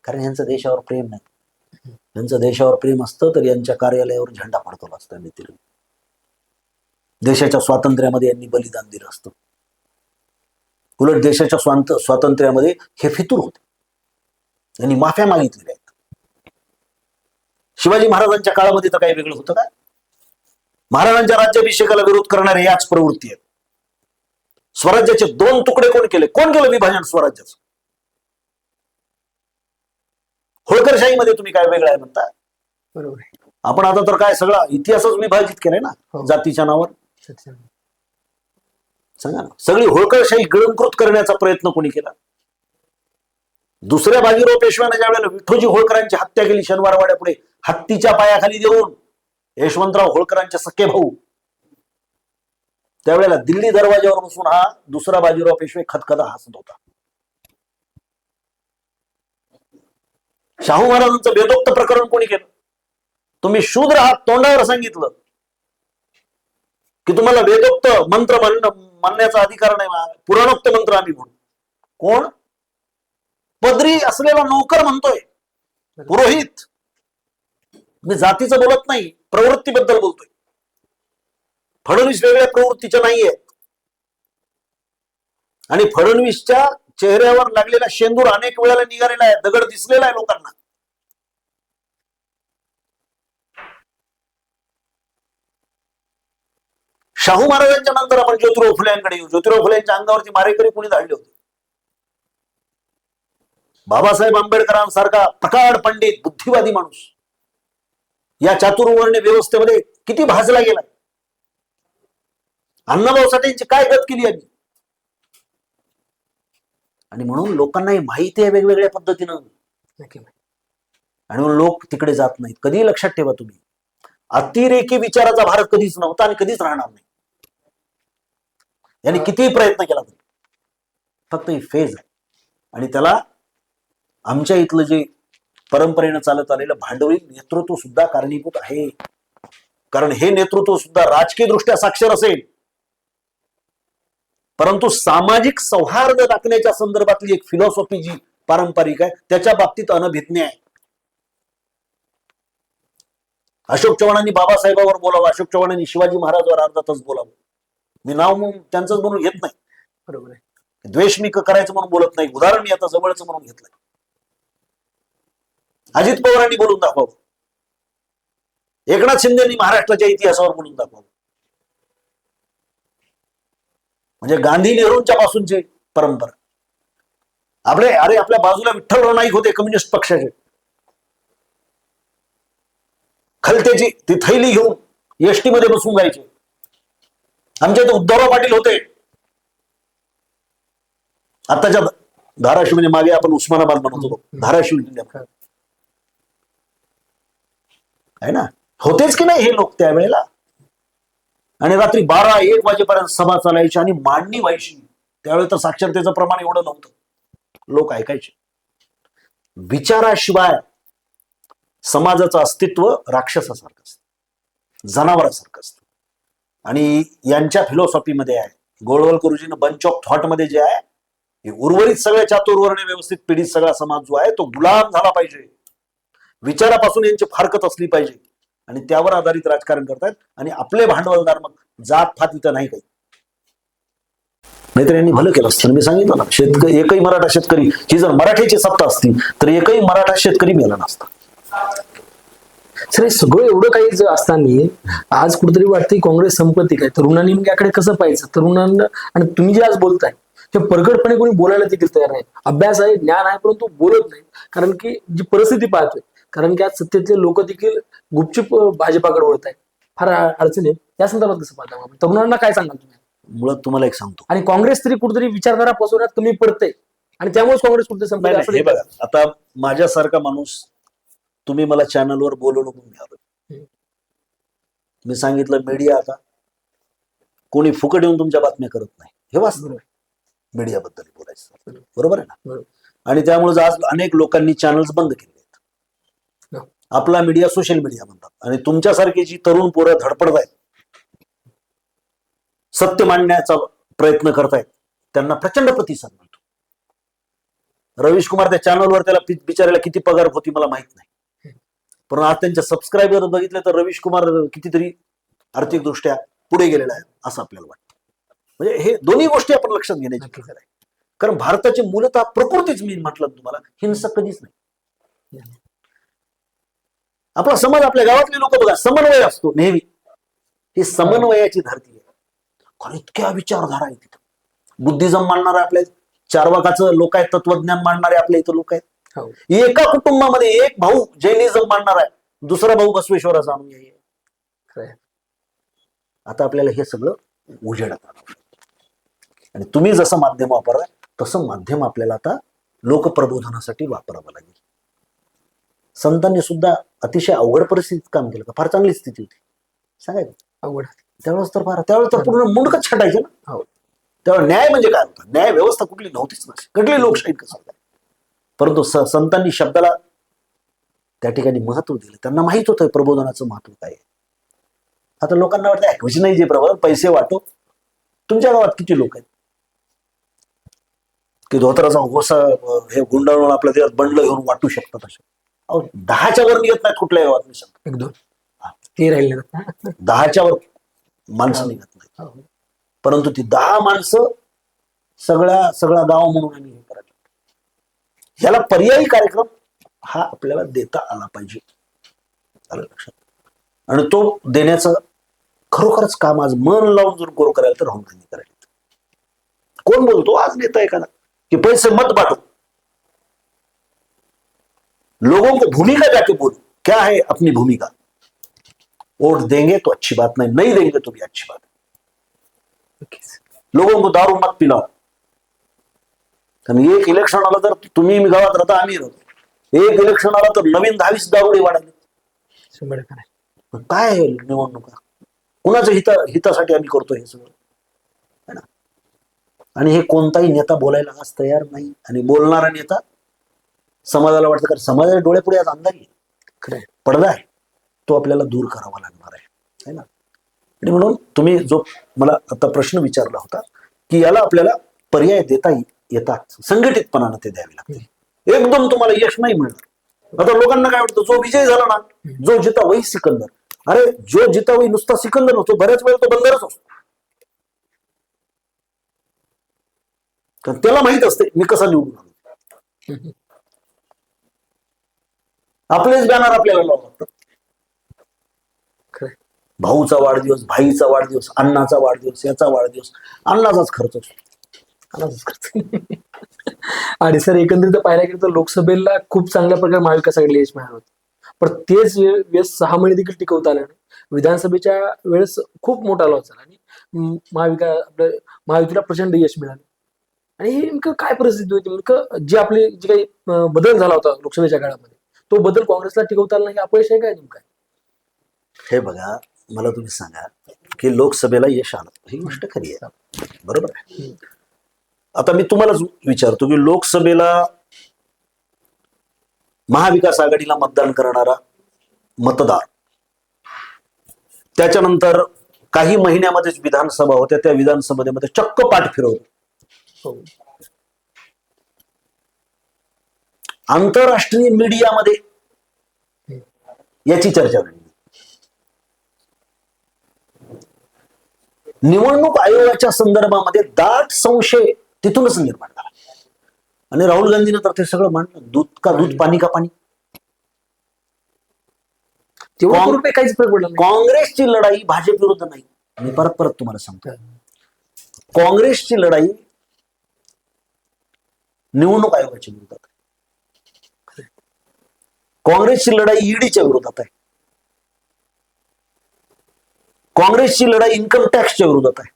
[SPEAKER 1] कारण यांचं देशावर प्रेम नाही. यांचं देशावर प्रेम असतं तर यांच्या कार्यालयावर झेंडा फडकवला असता नीतीने. देशाच्या स्वातंत्र्यामध्ये यांनी बलिदान दिलं असतं. उलट देशाच्या स्वातंत्र्यामध्ये हे फितूर होते, यांनी माफ्या मागितलेल्या आहेत. शिवाजी महाराजांच्या काळामध्ये तर काही वेगळं होतं का? महाराजांच्या राज्याभिषेकाला विरोध करणारे याच प्रवृत्ती आहेत. स्वराज्याचे 2 तुकडे कोण केले? कोण केलं विभाजन स्वराज्याचं? होळकरशाहीमध्ये तुम्ही काय वेगळं आहे म्हणता?
[SPEAKER 2] बरोबर.
[SPEAKER 1] आपण आता तर काय सगळा इतिहासच विभाजित केलाय ना जातीच्या नावावर. सांगा ना, सगळी होळकरशाही गिळंकृत करण्याचा प्रयत्न कोणी केला? दुसऱ्या बाजीराव पेशव्याने ज्या वेळेला विठ्ठोजी होळकरांची हत्या केली शनिवारवाड्यापुढे, हत्तीच्या पायाखाली देऊन, यशवंतराव होळकरांचे सख्खे भाऊ, त्यावेळेला दिल्ली दरवाजावर बसून हा दुसरा बाजीराव पेशवे खदखदा हसत होता. शाहू महाराजांचं वेदोक्त प्रकरण कोणी केलं? तुम्ही शूद्र आहात, तोंडावर सांगितलं की तुम्हाला वेदोक्त मंत्र म्हणण्याचा अधिकार नाही, पुराणोक्त मंत्र आम्ही म्हणू. कोण? पदरी असलेला नोकर म्हणतोय, पुरोहित. मी जातीचं बोलत नाही, प्रवृत्तीबद्दल बोलतोय. फडणवीस वेगळ्या प्रवृत्तीच्या नाहीये, आणि फडणवीसच्या चेहऱ्यावर लागलेला शेंदूर अनेक वेळेला निघालेला आहे, दगड दिसलेला आहे लोकांना. शाहू महाराजांच्या नंतर आपण ज्योतिराव फुल्यांकडे येऊ. ज्योतिराव फुल्यांच्या अंगावरती मारेकरी कोणी धाडले होते? बाबासाहेब आंबेडकरांसारखा प्रकांड पंडित, बुद्धिवादी माणूस या चातुर्वर्ण व्यवस्थेमध्ये किती भाजला गेला. अण्णाभाऊ साठेंची काय गत केली यांनी? आणि म्हणून लोकांना हे माहिती आहे वेगवेगळ्या पद्धतीनं, आणि म्हणून लोक तिकडे जात नाहीत. कधी लक्षात ठेवा तुम्ही, अतिरेकी विचाराचा भारत कधीच नव्हता आणि कधीच राहणार नाही. यांनी कितीही प्रयत्न केला तरी फक्त ही फेज आहे. आणि त्याला आमच्या इथलं जे परंपरेनं चालत आलेलं भांडवली नेतृत्व सुद्धा कारणीभूत आहे. कारण हे नेतृत्व सुद्धा राजकीय दृष्ट्या साक्षर असेल, परंतु सामाजिक सौहार्द राखण्याच्या संदर्भातली एक फिलॉसॉफी जी पारंपरिक आहे त्याच्या बाबतीत अनभिज्ञ आहे. अशोक चव्हाणांनी बाबासाहेबांवर बोलावं, अशोक चव्हाणांनी शिवाजी महाराजांवर अर्धा तास बोलावं. मी नाव त्यांचंच म्हणून घेत नाही, बरोबर आहे. द्वेष मी करायचं म्हणून बोलत नाही, उदाहरण मी आता जवळचं म्हणून घेतलंय. अजित पवारांनी बोलून दाखवावं, एकनाथ शिंदेनी महाराष्ट्राच्या इतिहासावर बोलून दाखवावं. म्हणजे गांधी नेहरूंच्या पासूनची परंपरा. आपल्या बाजूला विठ्ठलराव नाईक होते कम्युनिस्ट पक्षाचे, खलतेची ती थैली घेऊन एसटी मध्ये बसून जायचे. आमच्या इथे उद्धवराव पाटील होते, आताच्या धाराशिव, म्हणजे मागे आपण उस्मानाबाद म्हणत होतो, धाराशिव जिल्ह्यात आहे ना, होतेच की नाही हे लोक त्यावेळेला. आणि रात्री 12-1 वाजेपर्यंत सभा चालायची आणि मांडणी व्हायची. त्यावेळी तर साक्षरतेचं प्रमाण एवढं नव्हतं, लोक ऐकायचे. विचाराशिवाय समाजाचं अस्तित्व राक्षसासारखं असतं, जनावरासारखं असतं. आणि यांच्या फिलॉसॉफीमध्ये आहे, गोळवल गुरुजीनं बंच ऑफ थॉट मध्ये जे आहे, हे उर्वरित सगळ्या चातुर्वर्ण व्यवस्थित पीडित सगळा समाज जो आहे तो गुलाम झाला पाहिजे, विचारापासून यांची फारकत असली पाहिजे, आणि त्यावर आधारित राजकारण करतायत. आणि आपले भांडवलदार मग जात फात इथं नाही काही. नाहीतर यांनी भलं केलं असतं. मी सांगितलं ना, शेतकरी एकही मराठा शेतकरी, ही जर मराठीची सत्ता असती तर एकही मराठा शेतकरी मेला नसता.
[SPEAKER 2] सर हे सगळं एवढं काही जर असताना आज कुठेतरी वाटतं की काँग्रेस संपत्ती काय, तरुणांनी मग याकडे कसं पाहायचं तरुणांना. आणि तुम्ही जे आज बोलताय ते प्रगटपणे कोणी बोलायला देखील तयार नाही. अभ्यास आहे, ज्ञान आहे, परंतु बोलत नाही. कारण की जी परिस्थिती पाहतोय, कारण की आज सत्तेतले लोक देखील गुपचूप भाजपाकडे वळत आहेत. फार अडचण आहे. या संदर्भात कसं पाहता, तरुणांना काय सांगाल तुम्ही?
[SPEAKER 1] मुळात तुम्हाला एक सांगतो,
[SPEAKER 2] आणि काँग्रेस तरी कुठेतरी विचारधारा पसरवण्यात कमी पडते आणि त्यामुळेच काँग्रेस कुठे संपली असं
[SPEAKER 1] हे बघा, आता माझ्यासारखा माणूस, तुम्ही मला चॅनलवर बोलवलं म्हणून मी आलो. मी सांगितलं मीडिया आता कोणी फुकट येऊन तुमच्या बातम्या करत नाही, हे वास्तव. मीडियाबद्दल बोलायचं बरोबर आहे ना. आणि त्यामुळे आज अनेक लोकांनी चॅनल्स बंद केले आहेत. आपला मीडिया सोशल मीडिया म्हणतात. आणि तुमच्यासारखी जी तरुण पोरं धडपडत आहेत, सत्य मांडण्याचा प्रयत्न करतायत, त्यांना प्रचंड प्रतिसाद मिळतो. रवीश कुमार त्या चॅनलवर, त्याला बिचारायला किती पगार होती मला माहित नाही, पण आज त्यांच्या सबस्क्रायबर बघितले तर रवीश कुमार कितीतरी आर्थिकदृष्ट्या पुढे गेलेला आहे असं आपल्याला वाटतं. म्हणजे हे दोन्ही गोष्टी आपण लक्षात घेण्याची गरज आहे. कारण भारताची मूलतः प्रकृतीच, मी म्हटलं तुम्हाला, हिंसक कधीच नाही. आपला समाज, आपल्या गावातले लोक बघा, समन्वय असतो नेहमी. ही समन्वयाची धरती आहे. कारण इतक्या विचारधारा आहेत तिथं. बुद्धिझम मांडणारे आपल्या, चार्वाकाचं लोक आहेत, तत्वज्ञान मांडणारे आपल्या इथं लोक आहेत. एका कुटुंबामध्ये एक भाऊ जैनिझम मांडणार आहे, दुसरा भाऊ बसवेश्वराचा अनुयायी आहे. आता आपल्याला हे सगळं उजेडात आणलं. आणि तुम्ही जसं माध्यम वापरताय तसं माध्यम आपल्याला आता लोकप्रबोधनासाठी वापरावं लागेल. संतांनी सुद्धा अतिशय अवघड परिस्थितीत काम केलं का? फार चांगली स्थिती होती, सांगायचं
[SPEAKER 2] अवघड.
[SPEAKER 1] त्यावेळेस तर पूर्ण मुंडकच छाटायचे ना. तेव्हा न्याय म्हणजे काय होता? न्याय व्यवस्था कुठली नव्हतीच ना, कुठली लोकशाही कसं. परंतु संतांनी शब्दाला त्या ठिकाणी महत्व दिलं. त्यांना माहित होतं प्रबोधनाचं महत्व काय आहे. आता लोकांना वाटतं ऐकूच नाही जे प्रबोधन, पैसे वाटो. तुमच्या गावात किती लोक आहेत की धोत्राचा गोसा हे गुंडाळून आपल्या देवात बंडलं घेऊन वाटू शकतात? असे 10च्या वर निघत नाहीत कुठल्या गावात. मी सांगतो,
[SPEAKER 2] एक दोन ते राहिले
[SPEAKER 1] 10च्या वर माणसं निघत नाहीत. परंतु ती 10 माणसं सगळा गाव म्हणून आम्ही हे करायचं. ह्याला पर्यायी कार्यक्रम हा आपल्याला देता आला पाहिजे, आलं लक्षात. आणि तो देण्याचं खरोखरच काम आज मन लावून जर गोर करायला तर राहुल गांधी करायला. कोण बोलतो आज नेता एखादा कि पैसे मत बांटो, लोगों को भूमिका जाके बोलो, क्या है अपनी भूमिका. वोट देंगे तो अच्छी बात, नहीं देंगे तो भी अच्छी बात है. लोगों को दारू मत पिलाओ. कारण एक इलेक्शन आलं तर तुम्ही मी गावात राहता, आम्ही राहतो, एक इलेक्शन आलं तर नवीन 10-20 दारुडे वाढाले. काय आहे निवडणुका? कुणाच्या हितासाठी आम्ही करतो हे सगळं, है ना. आणि हे कोणताही नेता बोलायला आज तयार नाही. आणि बोलणारा नेता समाजाला वाटतं, कारण समाजाच्या डोळ्यापुढे आज अंधारी पडदा आहे, तो आपल्याला दूर करावा लागणार आहे ना. आणि म्हणून तुम्ही जो मला आता प्रश्न विचारला होता की याला आपल्याला पर्याय देता येतात, संघटितपणानं ते द्यावे लागते. एकदम तुम्हाला यश नाही मिळणार. आता लोकांना काय वाटतं, जो विजय झाला ना, जो जिता वही सिकंदर. अरे जो जिता वही नुसता सिकंदर नसतो, बऱ्याच वेळा तो बंदरच असतो. कारण त्याला माहित असते मी कसा निवडून आलो. आपलेच बॅनर आपल्याला लावून लागतात. भाऊचा वाढदिवस, भाईचा वाढदिवस, अण्णाचा वाढदिवस, याचा वाढदिवस, अण्णाचाच खर्च असतो.
[SPEAKER 2] आणि सर एकंदरीत पाहायला गेलं तर लोकसभेला खूप चांगल्या प्रकारे महाविकास आघाडीला यश मिळालं होतं. पण तेच वेळेस 6 महिने देखील टिकवता आलं नाही. विधानसभेच्या वेळेस खूप मोठा लॉस झाला आणि महायुतीला प्रचंड यश मिळालं. आणि हे नेमकं काय परिस्थिती होती, नेमकं जे आपले जे काही बदल झाला होता लोकसभेच्या काळामध्ये, तो बदल काँग्रेसला टिकवता आला नाही, अपयश आहे काय नेमकं?
[SPEAKER 1] हे बघा, मला तुम्ही सांगा की लोकसभेला यश आलं, ही गोष्ट खरी आहे, बरोबर आहे. आता मी तुम्हाला विचारतो की लोकसभेला महाविकास आघाडीला मतदान करणारा मतदार, त्याच्यानंतर काही महिन्यामध्येच विधानसभा होत्या, त्या विधानसभेमध्ये चक्क पाठ फिरवलं.
[SPEAKER 2] हो.
[SPEAKER 1] आंतरराष्ट्रीय मीडियामध्ये याची चर्चा झाली. निवडणूक आयोगाच्या संदर्भामध्ये दाट संशय तिथूनच निर्माण झाला. आणि राहुल गांधीनं तर ते सगळं मांडलं, दूध का दूध, पाणी का पाणी.
[SPEAKER 2] तेव्हा करून काहीच फरक पडला नाही.
[SPEAKER 1] काँग्रेसची लढाई भाजप विरुद्ध नाही. मी परत परत तुम्हाला सांगतो, काँग्रेसची लढाई निवडणूक आयोगाच्या विरोधात आहे. काँग्रेसची लढाई ईडीच्या विरोधात आहे. काँग्रेसची लढाई इन्कम टॅक्सच्या विरोधात आहे.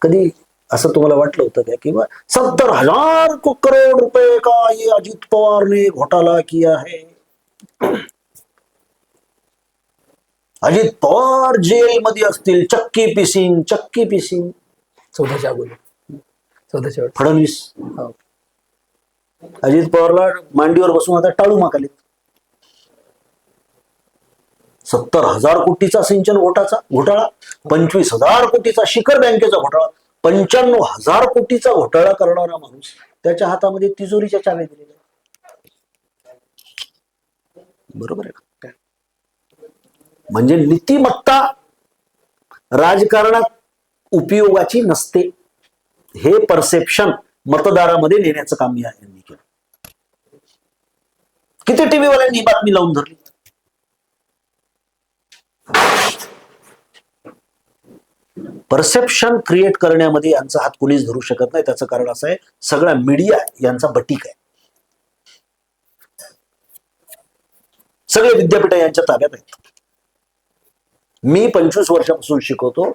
[SPEAKER 1] कधी असं तुम्हाला वाटलं होतं का किंवा 70,000 करोड रुपए का ये अजित पवार ने घोटाला किया है, अजित पवार जेल मध्ये असतील, चक्की पिसिंग
[SPEAKER 2] 14च्या अगोदर, 14च्या वेळेस.
[SPEAKER 1] फडणवीस
[SPEAKER 2] हो.
[SPEAKER 1] अजित पवारला मांडीवर बसून आता टाळू मागाले. 70,000 कोटीचा सिंचन घोटाळा, 25,000 कोटीचा शिखर बँकेचा घोटाळा, 95,000 कोटीचा घोटाळा करणारा माणूस, त्याच्या हातामध्ये तिजोरीच्या चाव्या दिलेल्या. बरोबर आहे का? म्हणजे नीतिमत्ता राजकारणात उपयोगाची नसते, हे परसेप्शन मतदारामध्ये नेण्याचं काम यांनी केलं. किती टीव्ही वाल्यांनी बातमी लावून धरली. परसेप्शन क्रिएट करण्यामध्ये यांचा हात कुणीच धरू शकत नाही. त्याचं कारण असं आहे, सगळा मीडिया यांचा बटीक आहे. सगळे विद्यापीठ यांच्या ताब्यात आहेत. मी 25 वर्षापासून शिकवतो,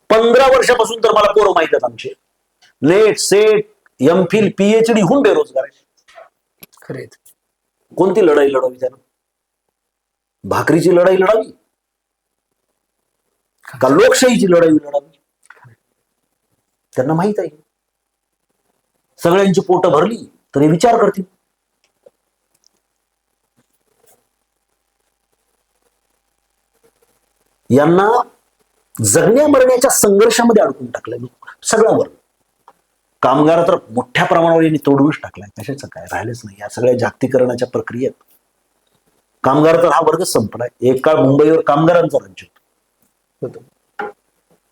[SPEAKER 1] 15 वर्षापासून तर मला पोरं माहित आहेत आमचे. नेट, सेट, एमफिल, पीएचडी होऊन बेरोजगार आहे.
[SPEAKER 2] खरे.
[SPEAKER 1] कोणती लढाई लढावी त्यानं? भाकरीची लढाई लढावी का लोकशाहीची लढाई लढावी? त्यांना माहित आहे, सगळ्यांची पोट भरली तरी विचार करतील. यांना जगण्या मरण्याच्या संघर्षामध्ये अडकून टाकलंय सगळा वर्ग. कामगार तर मोठ्या प्रमाणावर यांनी तोडूनच टाकलाय. कशाचं काय राहिलेच नाही या सगळ्या जागतिकरणाच्या प्रक्रियेत. कामगार तर हा वर्ग संपलाय. एक काळ मुंबईवर कामगारांचं राज्य होतं.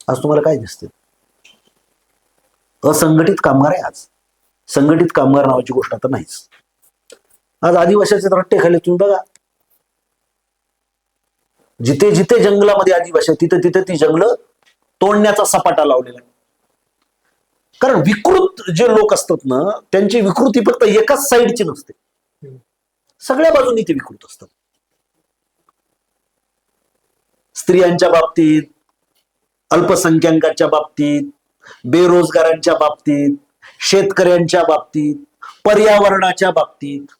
[SPEAKER 1] आज तुम्हाला काय दिसते? असंघटित कामगार आहे. आज संघटित कामगार नावाची गोष्ट आता नाहीच. आज आदिवासीचे रट्टे खाली तुम्ही बघा. जिथे जिथे जंगलामध्ये आदिवासी तिथे तिथे ती जंगलं तोडण्याचा सपाटा लावलेला आहे. कारण विकृत जे लोक असतात ना, त्यांची विकृती फक्त एकाच साईडची नसते, सगळ्या बाजूनी ते विकृत असतात. स्त्रियांच्या बाबतीत, अल्पसंख्याकांच्या बाबतीत, बेरोजगारांच्या बाबतीत, शेतकऱ्यांच्या बाबतीत, पर्यावरणाच्या बाबतीत,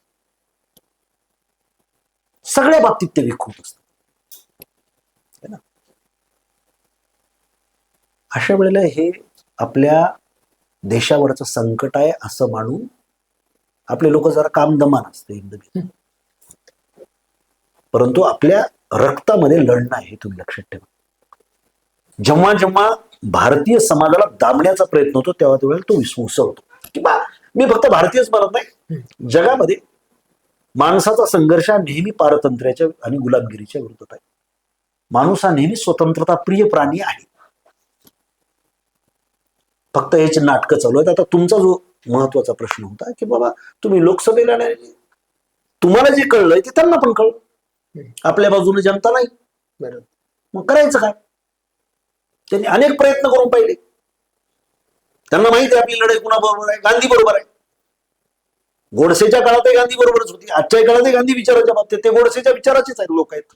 [SPEAKER 1] सगळ्या बाबतीत ते विकृत असतात. अशा वेळेला हे आपल्या देशावरचं संकट आहे असं मानून आपले लोक जरा कामदमान असते एकदम. परंतु आपल्या रक्तामध्ये लढणं आहे, तुम्ही लक्षात ठेवा. जेव्हा जेव्हा भारतीय समाजाला दाबण्याचा प्रयत्न होतो तेव्हा तेव्हा तो उसळतो. किंवा मी फक्त भारतीयच म्हणत नाही, जगामध्ये माणसाचा संघर्ष हा नेहमी पारतंत्र्याच्या आणि गुलामगिरीच्या विरोधात आहे. माणूस हा नेहमी स्वतंत्रता प्रिय प्राणी आहे. फक्त याची नाटकं चालू आहेत. आता तुमचा जो महत्वाचा प्रश्न होता की बाबा तुम्ही लोकसभेला नाही, तुम्हाला जे कळलंय ते त्यांना पण कळलं, आपल्या बाजूने जनता नाही. बरोबर, मग करायचं काय? त्यांनी अनेक प्रयत्न करून पाहिले. त्यांना माहिती आहे आपली लढाई कुणाबरोबर आहे, गांधी बरोबर आहे. गोडसेच्या काळातही गांधी बरोबरच होती, आजच्या काळातही गांधी विचाराच्या बाबतीत ते गोडसेच्या विचाराचेच आहेत लोक आहेत.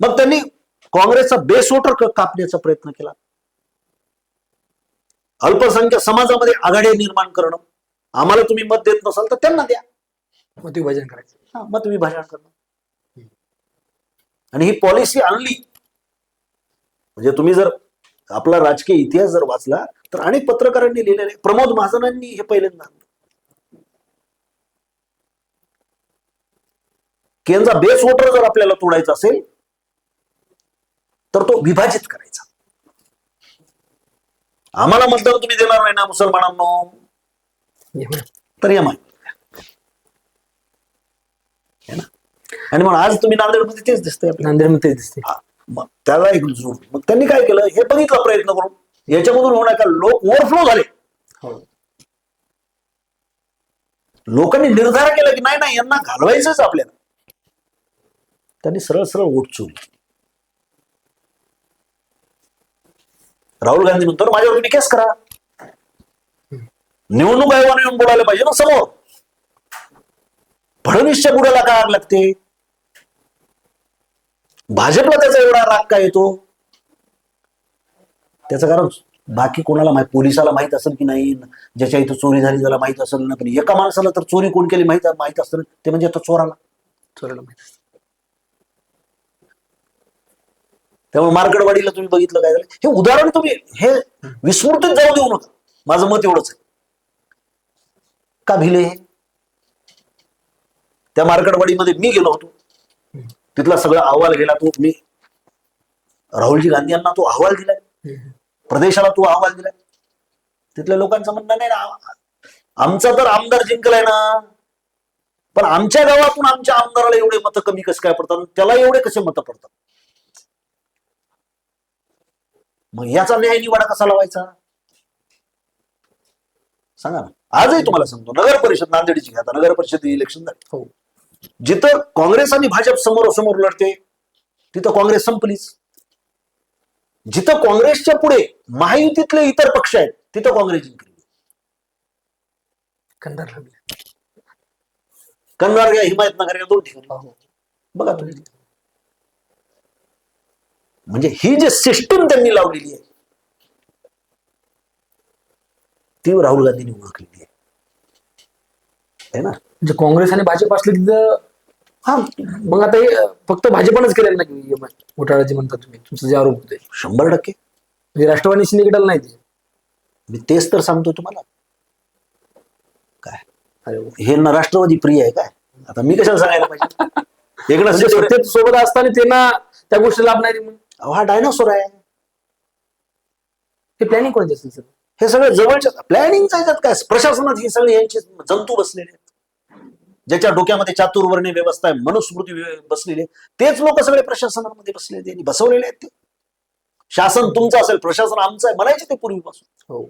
[SPEAKER 1] मग त्यांनी काँग्रेसचा बेस वोटर कापण्याचा प्रयत्न केला. अल्पसंख्याक समाजामध्ये आघाडी निर्माण करणं. आम्हाला तुम्ही मत देत नसाल तर त्यांना द्या,
[SPEAKER 2] मत विभाजन करायचं.
[SPEAKER 1] मत विभाजन करणं. आणि ही पॉलिसी आणली म्हणजे तुम्ही जर आपला राजकीय इतिहास जर वाचला तर अनेक पत्रकारांनी लिहिलेले, प्रमोद महाजनांनी हे पहिल्यांदा की यांचा बेस वोटर जर आपल्याला तोडायचा असेल तर तो विभाजित करायचा. आम्हाला मतदान तुम्ही देणार नाही ना मुसलमानांनो, तर या माहिती आणि मग आज तुम्ही नांदेडमध्ये तेच दिसतंय आपल्याला.
[SPEAKER 2] नांदेडमध्ये दिसते.
[SPEAKER 1] मग त्याला एक जोड. मग त्यांनी काय केलं हे बघितलं प्रयत्न करून, याच्यामधून होणार का लोक ओव्हरफ्लो झाले. लोकांनी निर्धार केला की नाही नाही यांना घालवायचंच आपल्याला. त्यांनी सरळ सरळ वोट चोरी. राहुल गांधी म्हणतो माझ्यावर तुम्ही केस करा, निवडणूक आयोगाने येऊन बोलायला पाहिजे ना समोर. फडणवीसच्या बुडाला काय आग लागते, भाजपला त्याचा एवढा राग काय येतो. त्याचं कारण बाकी कोणाला माहित, पोलिसाला माहित असेल की नाही, ज्याच्या इथं चोरी झाली त्याला माहित असेल ना, पण एका माणसाला तर चोरी कोण केली माहित असतं, ते म्हणजे आता चोराला माहित. त्यामुळे मार्कडवाडीला तुम्ही बघितलं काय झालं. हे उदाहरण तुम्ही हे विस्मृतीत जाऊ देऊ नका. माझं मत एवढंच आहे. का भिले हे? त्या मार्कडवाडीमध्ये मी गेलो होतो, तिथला सगळा अहवाल गेला तो मी राहुलजी गांधी यांना तो अहवाल दिलाय, प्रदेशाला तो अहवाल दिलाय. तिथल्या लोकांचं म्हणणं नाही ना आमचा तर आमदार जिंकलाय ना, पण आमच्या गावातून आमच्या आमदाराला एवढे मतं कमी कसं काय पडतात, त्याला एवढे कसे मतं पडतात. मग याचा न्याय निवाडा कसा लावायचा सांगा ना. आजही तुम्हाला सांगतो, नगर परिषद नांदेडची आता नगर परिषद इलेक्शन झाले, जिथं काँग्रेस आणि भाजप समोरासमोर लढते तिथं काँग्रेस संपलीच. जिथं काँग्रेसच्या पुढे महायुतीतले इतर पक्ष आहेत तिथं काँग्रेस जिंकली. कन्नड या हिमायतनगर या 2 ठिकाणी बघा तुम्ही. म्हणजे ही जी सिस्टीम त्यांनी लावलेली आहे ती राहुल गांधींनी ओळखलेली आहे ना.
[SPEAKER 2] म्हणजे काँग्रेस आणि भाजप असले तिथं हा मग आता हे फक्त भाजपनच केलेलं नाही घोटाळ्याचे म्हणतात तुम्ही, तुमचा जे आरोप होते
[SPEAKER 1] 100%.
[SPEAKER 2] म्हणजे राष्ट्रवादीशी निगडल नाही ते.
[SPEAKER 1] मी तेच तर सांगतो तुम्हाला. काय हे ना राष्ट्रवादी प्रिय आहे काय? आता मी कशाला सांगायला पाहिजे. एकनाथ शिंदे
[SPEAKER 2] सोबत असताना त्यांना त्या गोष्टी लाभ नाही म्हणून.
[SPEAKER 1] हा डायनासोर आहे.
[SPEAKER 2] ते प्लॅनिंग कोणाचे असेल सर?
[SPEAKER 1] हे सगळे जवळच्या प्लॅनिंगच्या ह्याच्यात काय प्रशासनात ही सगळे यांचे जंतू बसलेले आहेत, ज्याच्या डोक्यामध्ये चातुर्वर्ण्य व्यवस्था आहे, मनुस्मृती बसलेली आहे, तेच लोक सगळे प्रशासनामध्ये बसलेले त्यांनी बसवलेले आहेत. ते शासन तुमचं असेल प्रशासन आमचं आहे म्हणायचे ते पूर्वीपासून.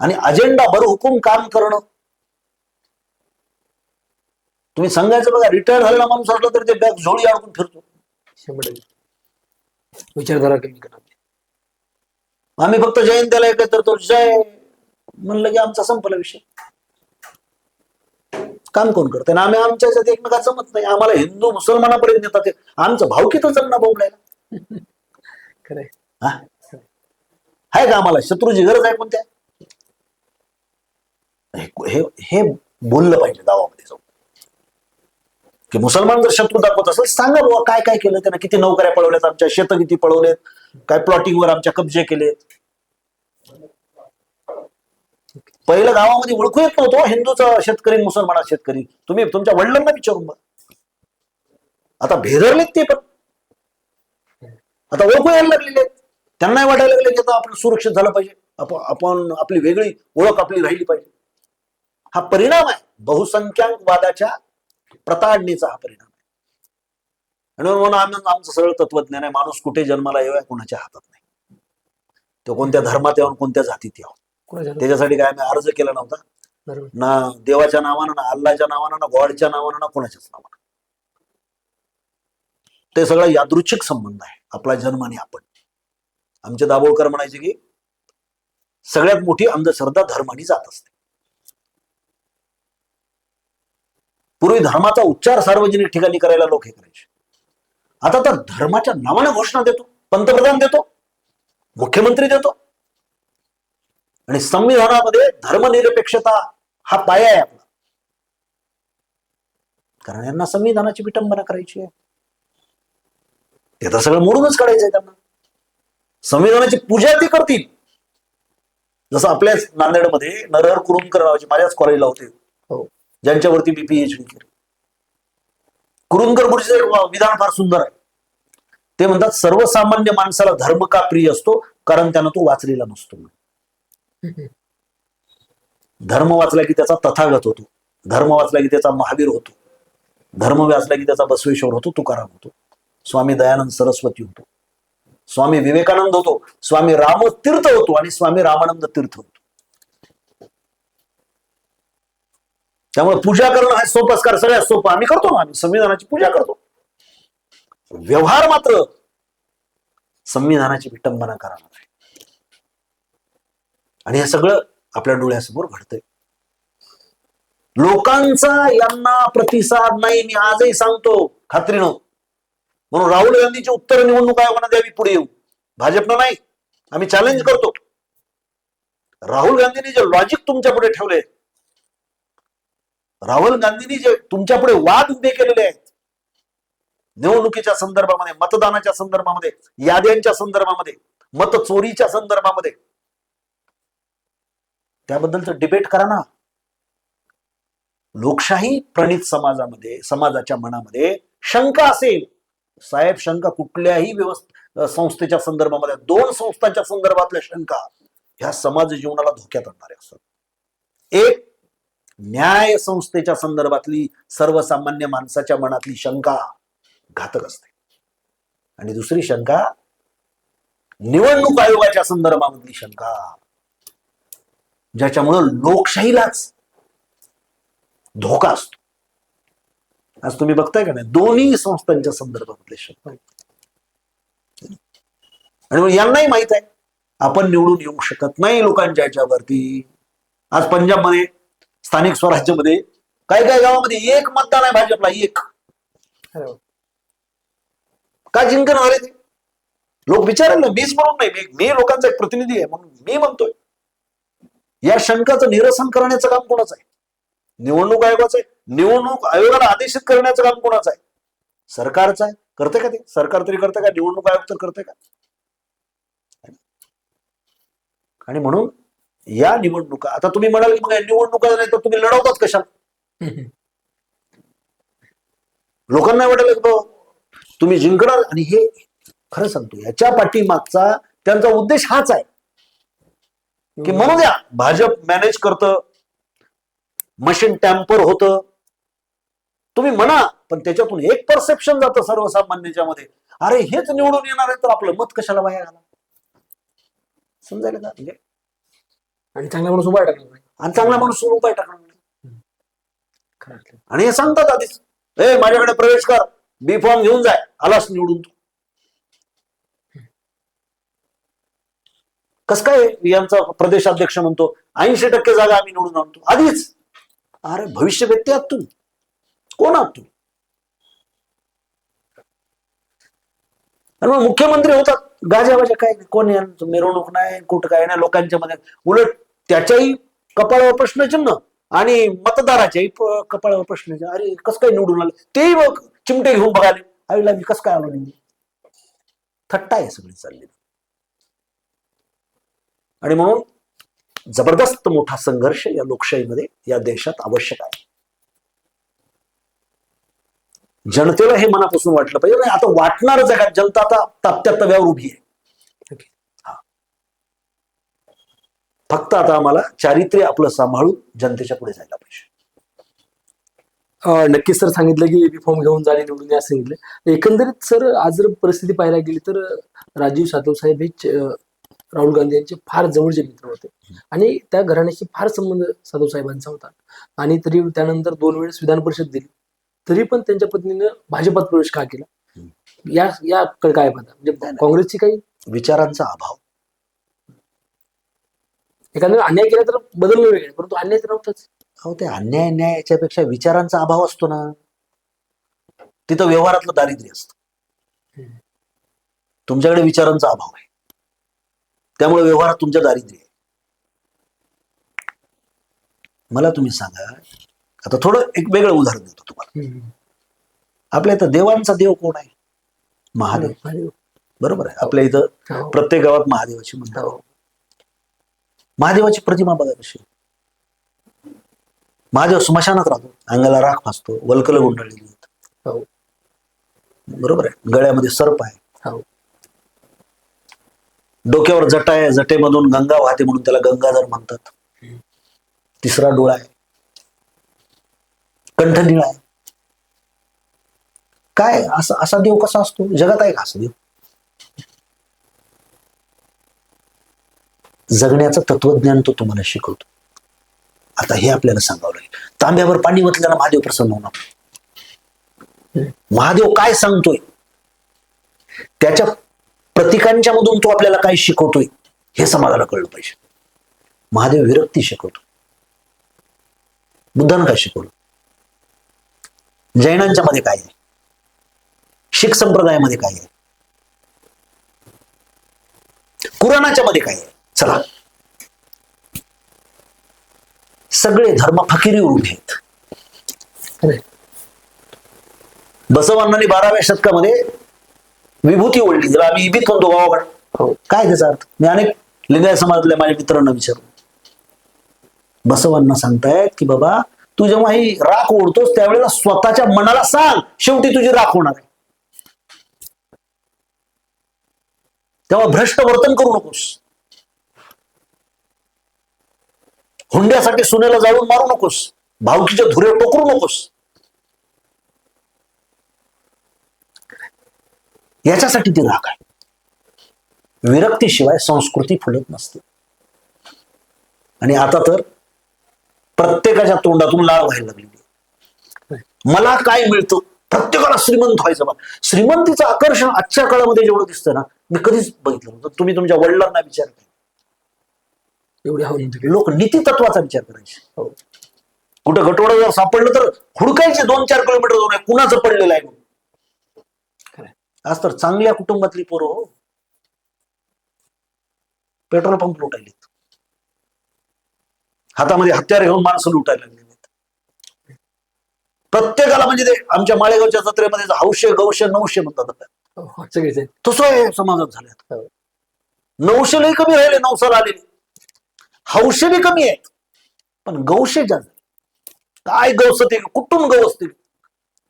[SPEAKER 1] आणि अजेंडा बरहुकूम काम करणं. तुम्ही सांगायचं बघा, रिटायर झालेला माणूस असला तरी ते बॅग झोळी अडकून फिरतो.
[SPEAKER 2] 100% विचारधारा कमी करणार.
[SPEAKER 1] आम्ही फक्त जयंतीला एकत्र तो जय म्हणलं की आमचा संपला विषय. काम कोण करते ना आम्ही आमच्या एकमेकाचं मत नाही. आम्हाला हिंदू मुसलमानापर्यंत येतात ते आमचं भावकीतच त्यांना बोंबलायला.
[SPEAKER 2] खरंय
[SPEAKER 1] आहे का आम्हाला शत्रूची गरज आहे कोणत्या? हे बोललं पाहिजे गावामध्ये जाऊन की मुसलमान जर शत्रू दाखवत असेल सांगा बाबा काय काय केलं त्यांना, किती नोकऱ्या पळवल्यात, आमच्या शेत किती पळवलेत, काय प्लॉटिंगवर आमच्या कब्जे केलेत. पहिलं गावामध्ये ओळखू येत नव्हतो हिंदूचा शेतकरी मुसलमाना शेतकरी. तुम्ही तुमच्या वडिलांना विचारून बघा, आता भेदरलेत ते पण आता ओळखू यायला लागलेले आहेत. त्यांनाही वाटायला लागले की आता आपण सुरक्षित झालं पाहिजे, आपण आपली वेगळी ओळख आपली राहिली पाहिजे. हा परिणाम आहे बहुसंख्याकवादाच्या प्रताडणीचा. हा परिणाम आहे. आणि म्हणून आमचं सरळ तत्वज्ञान आहे, माणूस कुठे जन्माला येऊ कोणाच्या हातात नाही. तो कोणत्या धर्मात यावं कोणत्या जातीत यावं त्याच्यासाठी काय आम्ही अर्ज केला नव्हता ना, देवाच्या नावानं ना अल्लाच्या नावानं ना गॉडच्या नावानं ना कोणाच्याच नावानं. ते सगळं यादृच्छिक संबंध आहे आपला जन्म आणि आपण. आमचे दाभोळकर म्हणायचे की सगळ्यात मोठी अंधश्रद्धा धर्माने जात असते. पूर्वी धर्माचा उच्चार सार्वजनिक ठिकाणी करायला लोक हे करायचे. आता तर धर्माच्या नावाने घोषणा देतो, पंतप्रधान देतो, मुख्यमंत्री देतो. आणि संविधानामध्ये धर्मनिरपेक्षता हा पाया आहे आपला, कारण यांना संविधानाची विटंबना करायची आहे. ते तर सगळं मोडूनच काढायचं आहे त्यांना. संविधानाची पूजा ते करतील. जसं आपल्याच नांदेडमध्ये नरहर कुरुंदकर नावाचे माझ्याच कॉलेजला होते, ज्यांच्यावरती मी PhD केली. कुरुंदकर गुरुजीचं एक विधान फार सुंदर आहे. ते म्हणतात सर्वसामान्य माणसाला धर्म का प्रिय असतो, कारण त्यानं तो वाचलेला नसतो. धर्म वाचला की त्याचा तथागत होतो, धर्म वाचला की त्याचा महावीर होतो, धर्म वाचला की त्याचा बसवेश्वर होतो, तुकाराम होतो, स्वामी दयानंद सरस्वती होतो, स्वामी विवेकानंद होतो, स्वामी रामतीर्थ होतो आणि स्वामी रामानंद तीर्थ होतो. त्यामुळे पूजा करणं हा सोपस्कार सगळ्यात सोपं आम्ही करतो ना. आम्ही संविधानाची पूजा करतो. व्यवहार मात्र संविधानाची विटंबना करणार आहे. आणि हे सगळं आपल्या डोळ्यासमोर घडतंय. लोकांचा यांना प्रतिसाद नाही. मी आजही सांगतो खात्रीनं. म्हणून राहुल गांधीची उत्तर निवडणूक आयोगानं द्यावी पुढे येऊ, भाजपनं नाही. आम्ही चॅलेंज करतो. राहुल गांधींनी जे लॉजिक तुमच्या पुढे ठेवले, राहुल गांधींनी जे तुमच्या पुढे वाद उभे केलेले आहेत निवडणुकीच्या संदर्भामध्ये, मतदानाच्या संदर्भामध्ये, याद्यांच्या संदर्भामध्ये, मत चोरीच्या संदर्भामध्ये, त्याबद्दलचं डिबेट करा ना. लोकशाही प्रणित समाजामध्ये, समाजाच्या मनामध्ये शंका असेल, साहेब शंका कुठल्याही संस्थेच्या संदर्भामध्ये, दोन संस्थांच्या संदर्भातल्या शंका ह्या समाज जीवनाला धोक्यात आणणाऱ्या असतात. एक न्याय संस्थेच्या संदर्भातली सर्वसामान्य माणसाच्या मनातली शंका घातक असते, आणि दुसरी शंका निवडणूक आयोगाच्या संदर्भामधली शंका, ज्याच्यामुळं लोकशाहीलाच धोका असतो. आज तुम्ही बघताय का नाही, दोन्ही संस्थांच्या संदर्भातले शंका. आणि मग यांनाही माहित आहे आपण निवडून येऊ शकत नाही लोकांच्या ह्याच्यावरती. आज पंजाबमध्ये स्थानिक स्वराज्यामध्ये काही काही गावामध्ये एक मतदान आहे भाजपला, एक. का जिंकणार आहे ते लोक विचारायला? मीच म्हणून नाही, मी लोकांचा एक प्रतिनिधी आहे म्हणून मी म्हणतोय, या शंकाचं निरसन करण्याचं काम कोणाचं आहे? निवडणूक आयोगाचं आहे. निवडणूक आयोगाला आदेशित करण्याचं काम कोणाचं आहे? सरकारचं आहे. करते का ते? सरकार तरी करते का? निवडणूक आयोग तर करते का? आणि म्हणून या निवडणुका, आता तुम्ही म्हणाल की मग निवडणुका नाही तर तुम्ही लढवतात कशाला? लोकांना वाटेल तुम्ही जिंकणार. आणि हे खरं सांगतो, याच्या पाठीमागचा त्यांचा उद्देश हाच आहे की म्हणू द्या भाजप मॅनेज करतं, मशीन टॅम्पर होतं, तुम्ही म्हणा, पण त्याच्यातून एक परसेप्शन जातं सर्वसामान्यांच्या मध्ये, अरे हेच निवडून येणार आहे तर आपलं मत कशाला वाया घाला. समजायला का? म्हणजे
[SPEAKER 2] आणि चांगला माणूस उभा टाकणार नाही,
[SPEAKER 1] आणि चांगला माणूस उपाय टाकणार नाही. आणि हे सांगतात आधीच, माझ्याकडे प्रवेश कर, बी फॉर्म घेऊन जाय, आलास निवडून तू. कस काय यांचा प्रदेशाध्यक्ष म्हणतो 80% जागा आम्ही निवडून आणतो आधीच? अरे भविष्य व्यक्ती आहात तुम्ही, कोण आहात तुम्ही? आणि मग मुख्यमंत्री होतात गाजावाजा, काय कोण यांचं मिरवणूक नाही, कुठं काय नाही लोकांच्या मध्ये. उलट त्याच्याही कपाळावर प्रश्नचिन्ह आणि मतदाराच्याही कपाळावर प्रश्नचिन्ह. अरे कसं काय निवडून आले? तेही मग चिमटे घेऊन बघाले, आईला मी कसं काय आलो निवडून. थट्टा आहे सगळी चालली. आणि म्हणून जबरदस्त मोठा संघर्ष या लोकशाहीमध्ये, या देशात आवश्यक आहे. जनतेला हे मनापासून वाटलं पाहिजे. नाही आता वाटणार जगात जनता आता ताप्त्या तव्यावर उभी आहे. फक्त आता आम्हाला चारित्र्य आपलं सांभाळून जनतेच्या पुढे जायला पाहिजे.
[SPEAKER 2] नक्कीच सर, सांगितलं की एपी फॉर्म घेऊन जाणे निवडून या सांगितलं. एकंदरीत सर आज जर परिस्थिती पाहायला गेली तर राजीव सातव साहेब हे राहुल गांधी यांचे फार जवळचे मित्र होते आणि त्या घराण्याशी फार संबंध सातव साहेबांचा होता. आणि तरी त्यानंतर 2 वेळेस विधान परिषद दिली, तरी पण त्यांच्या पत्नीनं भाजपात प्रवेश का केला, याकडे काय पाहता? म्हणजे काँग्रेसची काही
[SPEAKER 1] विचारांचा अभाव.
[SPEAKER 2] एखाद्या अन्याय केला तर बदलणं वेगळे, परंतु अन्याय तर नव्हताच.
[SPEAKER 1] अहो ते अन्याय न्याय याच्यापेक्षा विचारांचा अभाव असतो ना, तिथं व्यवहारातलं दारिद्र्य असतं. तुमच्याकडे विचारांचा अभाव आहे, त्यामुळे व्यवहारात तुमच्या दारिद्र्य आहे. मला तुम्ही सांगा, आता थोडं एक वेगळं उदाहरण देतो तुम्हाला. आपल्या इथं देवांचा देव कोण आहे? महादेव. बरोबर आहे. आपल्या इथं प्रत्येक गावात महादेवाची म्हणतात. महादेवाची प्रतिमा बघा कशी. महादेव स्मशानात राहतो, अंगाला राख फासतो, वल्कल गुंडाळलेली आहेत.
[SPEAKER 2] हो.
[SPEAKER 1] बरोबर आहे. गळ्यामध्ये सर्प आहे,
[SPEAKER 2] हो.
[SPEAKER 1] डोक्यावर जटा आहे, जटेमधून गंगा वाहते म्हणून त्याला गंगाधर म्हणतात. तिसरा डोळा आहे, कंठ निळा आहे. काय असा देव कसा असतो? जगात आहे का असा देव? जगण्याचं तत्वज्ञान तो तुम्हाला शिकवतो. आता हे आपल्याला सांगावं लागेल. तांब्यावर पाणी ओतल्यानं महादेव प्रसन्न होणार. महादेव काय सांगतोय, त्याच्या प्रतीकांच्या मधून तो आपल्याला काय शिकवतोय हे समाजाला कळलं पाहिजे. महादेव विरक्ती शिकवतो. बुद्धानं काय शिकवलं? जैनांच्या मध्ये काय आहे? शीख संप्रदायामध्ये काय आहे? कुराणाच्या मध्ये काय आहे? चला, सगळे धर्म फकिरीवर उभे आहेत. बसवांनी 12व्या शतकामध्ये विभूती ओढली, ज्याला आम्ही इबीत म्हणतो गावाकडे. काय त्याचा अर्थ? मी अनेक लिंगायत समाजातल्या माझ्या मित्रांना विचारलो. बसवांना सांगतायत की बाबा, तू जेव्हा ही राख ओढतोस त्यावेळेला स्वतःच्या मनाला सांग, शेवटी तुझी राख होणार आहे. तेव्हा भ्रष्ट वर्तन करू नकोस. हुंड्यासाठी सुनेला जाळून मारू नकोस. भावकीच्या धुरे टोकरू नकोस. याच्यासाठी ती राख आहे. विरक्तीशिवाय संस्कृती फुलत नसते. आणि आता तर प्रत्येकाच्या तोंडातून लाळ व्हायला लागली. मला काय मिळतं? प्रत्येकाला श्रीमंत व्हायचं बा. श्रीमंतीचं आकर्षण आजच्या काळामध्ये जेवढं दिसतं ना, मी कधीच बघितलं नव्हतं. तुम्ही तुमच्या वडिलांना विचार करा. एवढे लोक नीती तत्वाचा विचार करायचे. कुठं गटोडा जर सापडलं तर हुडकायचे 2-4 किलोमीटर जाऊन कुणाचं पडलेलं आहे म्हणून. आज तर चांगल्या कुटुंबातली पोरं हो, पेट्रोल पंप लुटायलेत, हातामध्ये हत्यार घेऊन माणसं लुटायला लागलेली. प्रत्येकाला म्हणजे ते आमच्या माळेगावच्या जत्रेमध्ये हौशे गौशे 900 म्हणतात. तसं आहे समाजात झाले. 900 लई कमी राहिले, 900 आलेले. हौशे बी कमी आहेत, पण गौशे जास्त. काय गौस ते, कुठून गौ असते?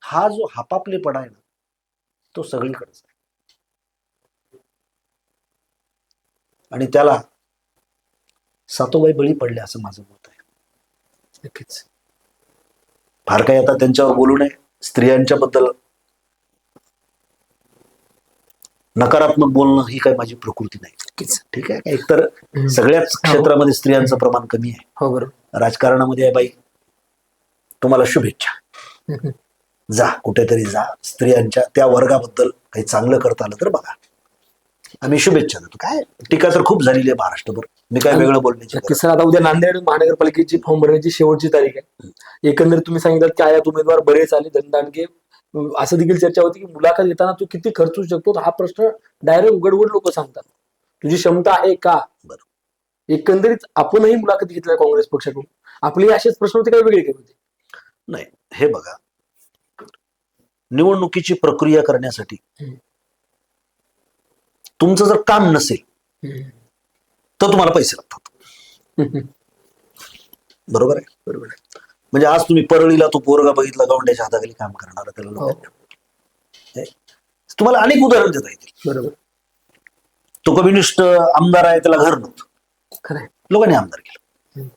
[SPEAKER 1] हा जो हापापलेपणा आहे ना, तो सगळीकडेच आहे. आणि त्याला सातोबाई बळी पडले असं माझं मत आहे. नक्कीच. फार काही आता त्यांच्यावर बोलू नये. स्त्रियांच्या बद्दल नकारात्मक बोलणं ही काही माझी प्रकृती नाही. ठीक आहे. एकतर सगळ्याच क्षेत्रामध्ये स्त्रियांचं प्रमाण कमी आहे.
[SPEAKER 2] हो, बरोबर.
[SPEAKER 1] राजकारणामध्ये आहे बाई, तुम्हाला शुभेच्छा. जा कुठेतरी जा. स्त्रियांच्या त्या वर्गाबद्दल काही चांगलं करता आलं तर बघा, आम्ही शुभेच्छा देतो. काय टीका तर खूप झालेली आहे महाराष्ट्रभर. मी काय वेगळं बोलण्याची.
[SPEAKER 2] सर, आता उद्या नांदेड महानगरपालिकेची फॉर्म भरण्याची शेवटची तारीख आहे. एकंदरीत तुम्ही सांगितलं की आयात उमेदवार बरेच आले. दणदाणके असं देखील चर्चा होती की मुलाखत घेताना तू किती खर्चू शकतो, हा प्रश्न डायरेक्ट उघडवड लोक सांगतात. तुझी क्षमता आहे का? एकंदरीत आपणही मुलाखत घेतल्या काँग्रेस पक्षाकडून, आपले असेच प्रश्न होते, काही वेगळे काही होते?
[SPEAKER 1] नाही, हे बघा, निवडणुकीची प्रक्रिया करण्यासाठी तुमचं जर काम नसेल तर तुम्हाला पैसे लागतात. बरोबर आहे. बरोबर आहे. म्हणजे आज तुम्ही परळीला तो पोरगा बघितला, गवंड्याच्या हाताखाली काम करणारा, त्याला लोकांना तुम्हाला अनेक उदाहरण देता येतील. बरोबर. तो कम्युनिस्ट आमदार आहे, त्याला घर नव्हतं, लोकांनी आमदार केलं.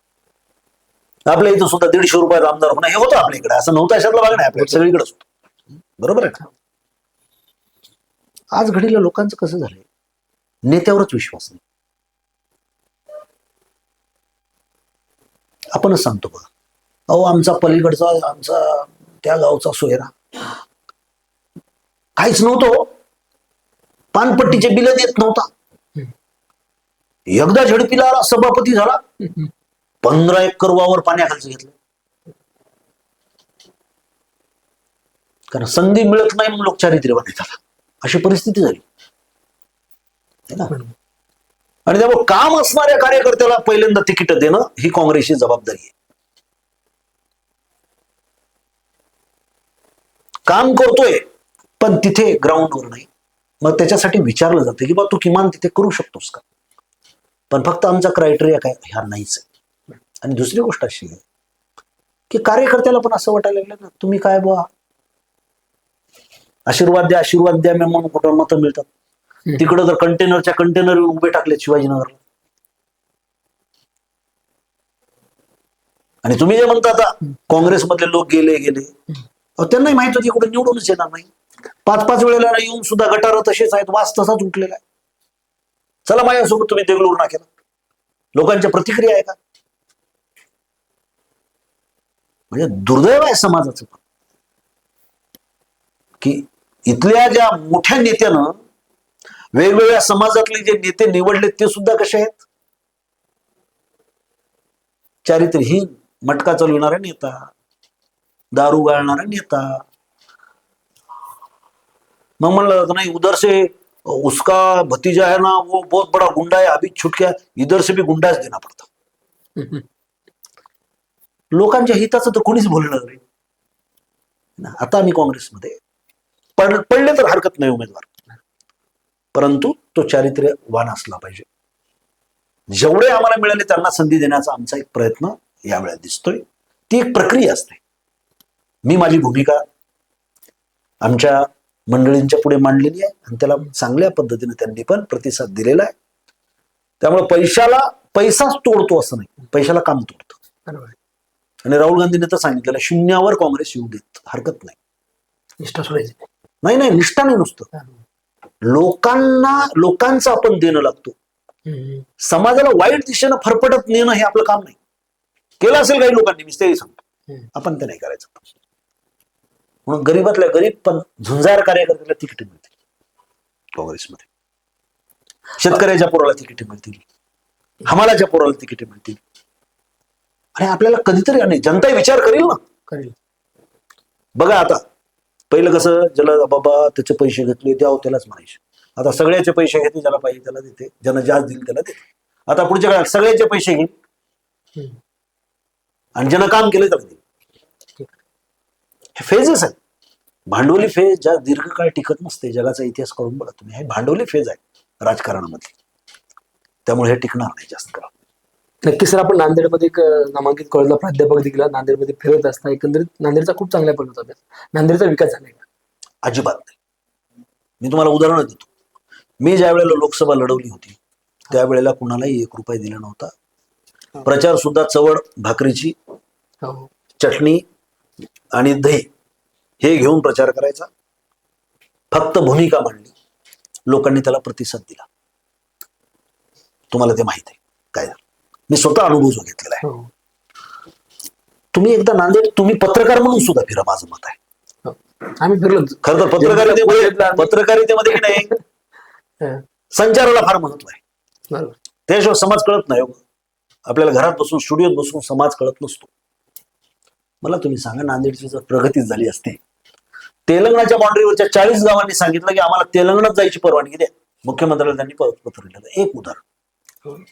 [SPEAKER 1] आपल्या इथं सुद्धा 150 रुपयात आमदार होणं हे होतं आपल्या इकडे, असं नव्हतं अशातला भाग नाही, आपल्या सगळीकडेच होतं. बरोबर आहे का? आज घडीला लोकांचं कसं झालंय, नेत्यावरच विश्वास नाही. आपणच सांगतो बघा, अहो आमचा पलीकडचा, आमचा त्या गावचा सोयरा काहीच नव्हतं, पानपट्टीचे बिल देत नव्हता. एकदा झडपीला आला, सभापती झाला, 15 एकर वावर पाण्याखालचं घेतलं. कारण संधी मिळत नाही म्हणून लोक चारित्र्यवान झाला, अशी परिस्थिती झाली. आणि त्यामुळे काम असणाऱ्या कार्यकर्त्याला पहिल्यांदा तिकीट देणं ही काँग्रेसची जबाबदारी आहे. काम करतोय पण तिथे ग्राउंडवर नाही, मग त्याच्यासाठी विचारलं जातं की बा तू किमान तिथे करू शकतोस का? पण फक्त आमचा क्रायटेरिया काय ह्या नाहीच आहे. आणि दुसरी गोष्ट अशी आहे, की कार्यकर्त्याला पण असं वाटायला लागलं ना, तुम्ही काय बुवा आशीर्वाद द्या मी म्हणून कुठं मतं मिळतात. तिकडं तर कंटेनरच्या कंटेनर उभे टाकले शिवाजीनगरला. आणि तुम्ही जे म्हणता आता काँग्रेसमधले लोक गेले त्यांनाही माहित होती कुठे निवडूनच येणार नाही. 5-5 वेळेला येऊन सुद्धा गटार तसेच आहेत, वास तसाच उठलेला आहे. चला माझ्यासोबत तुम्ही देगलूर नाक्याला. लोकांच्या प्रतिक्रिया आहे का? म्हणजे दुर्दैव आहे समाजाचं पण, की इथल्या ज्या मोठ्या नेत्यानं वेगवेगळ्या समाजातले जे नेते निवडले ते सुद्धा कसे आहेत? चारित्र्यहीन, मटका चालविणारा नेता, दारू गाळणारा नेता. मग म्हणलं नाही, उधर से उसका भतीजा है ना, वो बहुत बड़ा गुंडा है, अभी छूट गया, इधर से भी गुंडाच देना पडता. लोकांच्या हिताचं तर कोणीच बोलणार नाही. आता आम्ही काँग्रेसमध्ये पडले तर हरकत नाही उमेदवार, परंतु तो चारित्र्यवान असला पाहिजे. जेवढे आम्हाला मिळाले त्यांना संधी देण्याचा आमचा एक प्रयत्न यावेळेला दिसतोय. ती एक प्रक्रिया असते. मी माझी भूमिका आमच्या मंडळींच्या पुढे मांडलेली आहे आणि त्याला चांगल्या पद्धतीने त्यांनी पण प्रतिसाद दिलेला आहे. त्यामुळे पैसाच तोडतो असं नाही, पैशाला काम तोडतं. आणि राहुल गांधीने तर सांगितलेलं, शून्यावर काँग्रेस येऊ देत हरकत नाही.
[SPEAKER 2] निष्ठा सोडायची
[SPEAKER 1] नाही, निष्ठा नाही, नुसतं लोकांचं आपण देणं लागतो. समाजाला वाईट दिशेनं फरफटत नेणं हे आपलं काम नाही. केलं असेल काही लोकांनी, मी तेही सांगतो, आपण ते नाही करायचं. म्हणून गरीबातल्या गरीब पण झुंजार कार्यकर्त्याला तिकीट मिळतील काँग्रेसमध्ये. शेतकऱ्याच्या पोराला तिकीट मिळतील, हमालाच्या पोराला तिकीट मिळतील. आणि आपल्याला कधीतरी, आणि जनता विचार करील ना. बघा आता पहिलं कसं, ज्याला बाबा त्याचे पैसे घेतले द्याव त्यालाच म्हणायचे. आता सगळ्याचे पैसे घेते, ज्याला पाहिजे त्याला देते, ज्यांना जास्त दिल त्याला देते. आता पुढच्या काळात सगळ्याचे पैसे घेईल आणि ज्यानं काम केलं त्याला देईल. हे फेजेस आहेत. भांडवली फेज ज्या दीर्घकाळ टिकत नसते, जगाचा इतिहास करून बघा तुम्ही. हे भांडवली फेज आहे राजकारणामधली, त्यामुळे हे टिकणार नाही जास्त काळ.
[SPEAKER 2] नक्कीच सर, आपण नांदेडमध्ये एक नामांकित कॉलेजला प्राध्यापक देखील नांदेडमध्ये फिरत असता. एकंदरीत नांदेडचा खूप चांगल्या पद्धतीचा अभ्यास, नांदेडचा विकास झाला का?
[SPEAKER 1] अजिबात नाही. मी तुम्हाला उदाहरण देतो. मी ज्या वेळेला लोकसभा लढवली होती त्यावेळेला कुणालाही 1 रुपया दिला नव्हता. प्रचार सुद्धा चवड भाकरीची, चटणी आणि दही हे घेऊन प्रचार करायचा. फक्त भूमिका मांडली, लोकांनी त्याला प्रतिसाद दिला. तुम्हाला ते माहित आहे काय झालं. मी स्वतः अनुभव जो घेतलेला आहे. तुम्ही एकदा नांदेड, तुम्ही पत्रकार म्हणून सुद्धा फिरा, माझं मत आहे.
[SPEAKER 2] आम्ही फिरलो.
[SPEAKER 1] खरं तर पत्रकारितेमध्ये की नाही, संचाराला फार महत्व आहे. त्याशिवाय समाज कळत नाही. आपल्याला घरात बसून, स्टुडिओत बसून समाज कळत नसतो. मला तुम्ही सांगा, नांदेडची जर प्रगती झाली असते, तेलंगणाच्या बाउंड्रीवरच्या 40 गावांनी सांगितलं की आम्हाला तेलंगणात जायची परवानगी द्या, मुख्यमंत्र्याला त्यांनी पत्र लिहिलं. एक उदाहरण,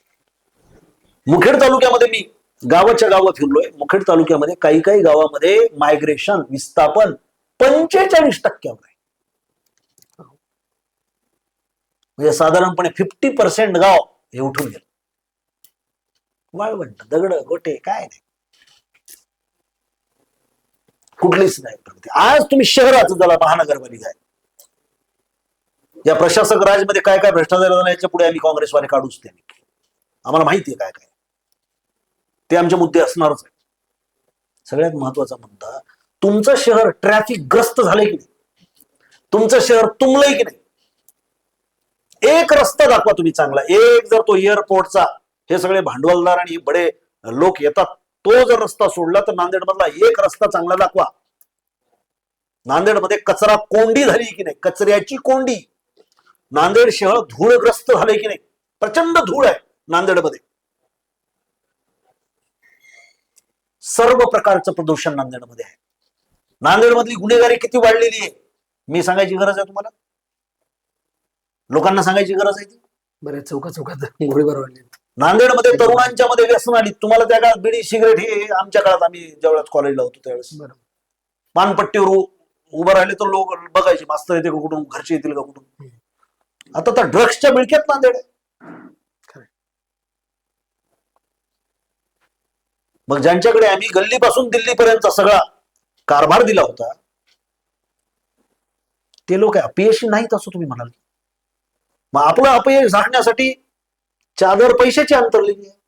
[SPEAKER 1] मुखेड तालुक्यामध्ये मी गावाच्या गावात फिरलोय. मुखेड तालुक्यामध्ये काही गावामध्ये मायग्रेशन, विस्थापन 45% आहे. म्हणजे साधारणपणे 50% गाव हे उठून गेलं. वाळवंट, दगड, गोटे काय नाही, कुठलीच नाही प्रगती. आज तुम्ही शहराचं, ज्याला महानगरपालिका आहे, या प्रशासक राजमध्ये काय भ्रष्टाचार झाला याच्या पुढे आम्ही काँग्रेसवाले काढूच त्यांनी. आम्हाला माहिती आहे काय ते आमचे मुद्दे असणारच आहे. सगळ्यात महत्वाचा मुद्दा, तुमचं शहर ट्रॅफिक ग्रस्त झालंय की नाही, तुमचं शहर तुंबलंय की नाही. एक रस्ता दाखवा तुम्ही चांगला. एक जर तो एअरपोर्टचा, हे सगळे भांडवलदार आणि बडे लोक येतात, तो जर रस्ता सोडला तर नांदेडमधला एक रस्ता चांगला दाखवा. नांदेडमध्ये कचरा कोंडी झाली की नाही, कचऱ्याची कोंडी. नांदेड शहर धूळग्रस्त झालंय की नाही, प्रचंड धूळ आहे नांदेडमध्ये. सर्व प्रकारचं प्रदूषण नांदेडमध्ये आहे. नांदेडमधली गुन्हेगारी किती वाढलेली आहे, मी सांगायची गरज आहे तुम्हाला? लोकांना सांगायची गरज आहे ती?
[SPEAKER 2] बरेच चौकात गोळीबार वाढले.
[SPEAKER 1] नांदेडमध्ये तरुणांच्या मध्ये व्यसन आली. तुम्हाला त्या काळात बिडी सिगरेट हे, आमच्या काळात आम्ही ज्यावेळेस कॉलेजला होतो त्यावेळेस पानपट्टीवर उभं राहिले तर लोक बघायचे, मास्तर येते का कुठून, घरचे येतील का कुठून. आता तर ड्रग्सच्या मिळक्यात नांदेड. मग ज्यांच्याकडे आम्ही गल्लीपासून दिल्लीपर्यंतचा सगळा कारभार दिला होता ते लोक अपयशी नाहीत असं तुम्ही म्हणाल. मग आपलं अपयश झाकण्यासाठी चादर पैशाची अंतरलेली आहे.